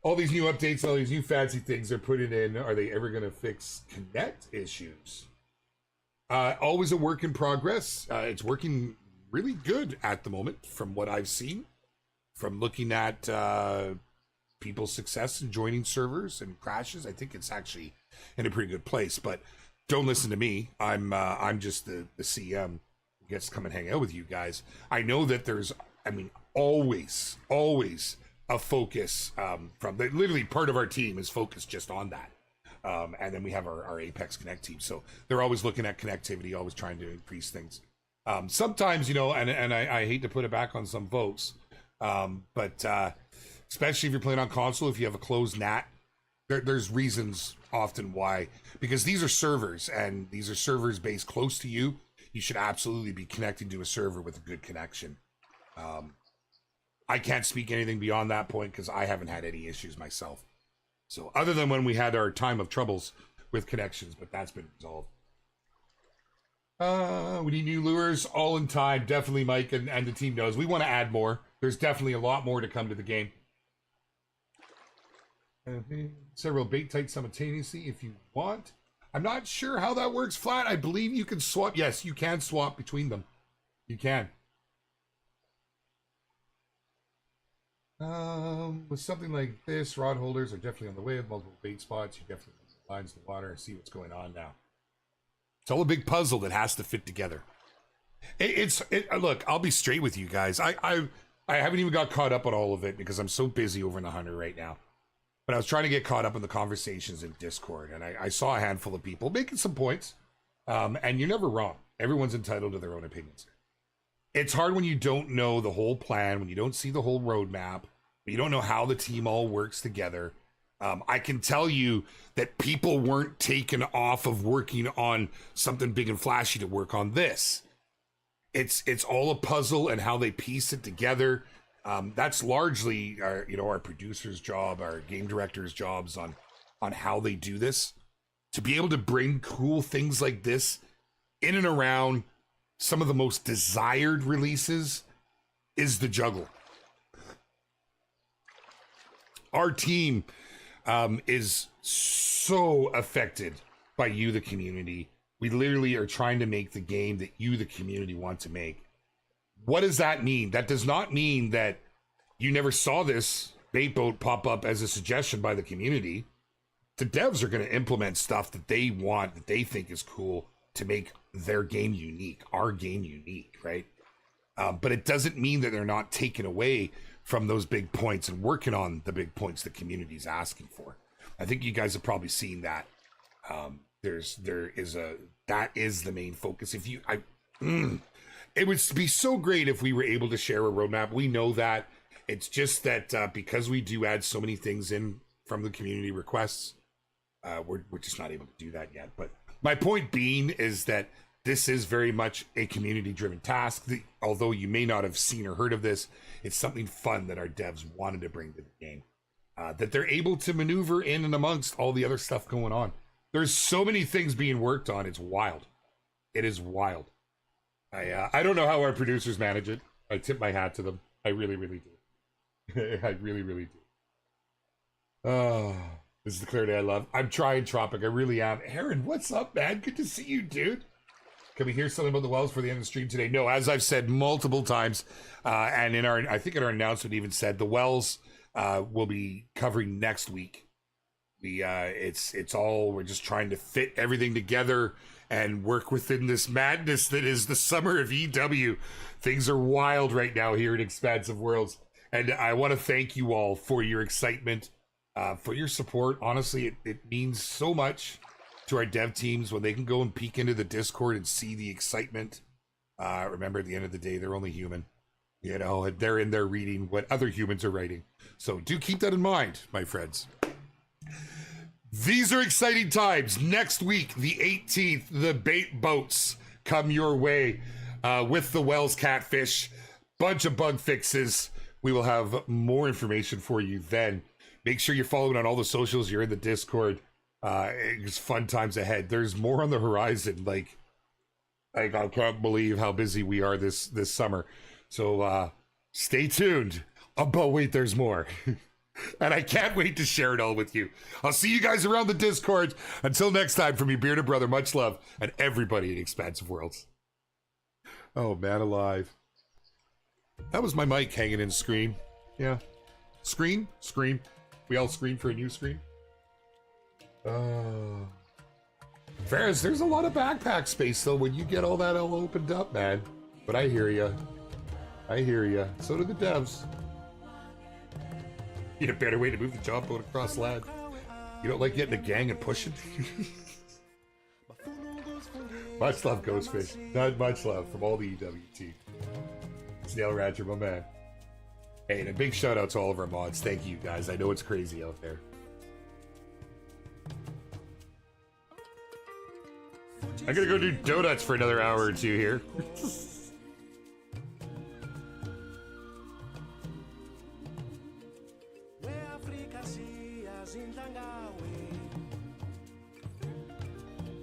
A: All these new updates, all these new fancy things they're putting in, are they ever going to fix connect issues? Always a work in progress. It's working really good at the moment from what I've seen. From looking at people's success in joining servers and crashes, I think it's actually in a pretty good place. But don't listen to me. I'm just the CM who gets to come and hang out with you guys. I know that there's, always a focus literally part of our team is focused just on that. And then we have our Apex Connect team. So they're always looking at connectivity, always trying to increase things. Sometimes, and I hate to put it back on some folks, but especially if you're playing on console, if you have a closed NAT, there's reasons often why, because these are servers and these are servers based close to you. You should absolutely be connecting to a server with a good connection. I can't speak anything beyond that point because I haven't had any issues myself. So other than when we had our time of troubles with connections, but that's been resolved. We need new lures all in time. Definitely Mike and the team knows. We want to add more. There's definitely a lot more to come to the game. Several bait types simultaneously if you want. I'm not sure how that works, Flat. I believe you can swap. Yes, you can swap between them. You can. With something like this, rod holders are definitely on the way with multiple bait spots. You definitely lines the water and see what's going on now. It's all a big puzzle that has to fit together. Look, I'll be straight with you guys. I haven't even got caught up on all of it because I'm so busy over in the Hunter right now. But I was trying to get caught up in the conversations in Discord, and I saw a handful of people making some points. And you're never wrong. Everyone's entitled to their own opinions. It's hard when you don't know the whole plan, when you don't see the whole roadmap, when you don't know how the team all works together. I can tell you that people weren't taken off of working on something big and flashy to work on this. It's all a puzzle and how they piece it together. That's largely our producer's job, our game director's jobs on how they do this. To be able to bring cool things like this in and around some of the most desired releases is the juggle. Our team is so affected by you, the community. We literally are trying to make the game that you, the community, want to make. What does that mean? That does not mean that you never saw this bait boat pop up as a suggestion by the community. The devs are going to implement stuff that they want, that they think is cool to make their game unique, our game unique, right? But it doesn't mean that they're not taken away from those big points and working on the big points the community's asking for. I think you guys have probably seen that. That is the main focus. It would be so great if we were able to share a roadmap. We know that. It's just that because we do add so many things in from the community requests, we're just not able to do that yet. But my point being is that this is very much a community-driven task. Although you may not have seen or heard of this, it's something fun that our devs wanted to bring to the game. That they're able to maneuver in and amongst all the other stuff going on. There's so many things being worked on. It's wild. It is wild. I don't know how our producers manage it. I tip my hat to them. I really, really do. I really, really do. Oh, this is the clarity I love. I'm trying Tropic. I really am. Aaron, what's up, man? Good to see you, dude. Can we hear something about the Wells for the end of the stream today? No, as I've said multiple times, and I think in our announcement even said the Wells will be covering next week. It's all, we're just trying to fit everything together and work within this madness that is the summer of EW. Things are wild right now here in Expansive Worlds. And I want to thank you all for your excitement, for your support. Honestly, it means so much to our dev teams when they can go and peek into the Discord and see the excitement. Remember, at the end of the day, they're only human. You know, they're in there reading what other humans are writing. So do keep that in mind, my friends. These are exciting times. Next week, the 18th, the bait boats come your way with the Wells catfish. Bunch of bug fixes. We will have more information for you then. Make sure you're following on all the socials. You're in the Discord. It's fun times ahead. There's more on the horizon. Like I can't believe how busy we are this summer. So stay tuned. But wait, there's more. And I can't wait to share it all with you. I'll see you guys around the Discord. Until next time, from your bearded brother, much love, and everybody in Expansive Worlds. Oh, man alive. That was my mic hanging in screen. Yeah. Screen? Screen. We all screen for a new screen? Ferris, there's a lot of backpack space, though, when you get all that all opened up, man. But I hear ya. I hear ya. So do the devs. Need a better way to move the job boat across land. You don't like getting a gang and pushing? Much love, Ghostfish. Not much love from all the EW team. Snail Rancher, my man. Hey, and a big shout out to all of our mods. Thank you, guys. I know it's crazy out there. I'm gonna go do donuts for another hour or two here.
C: Africa,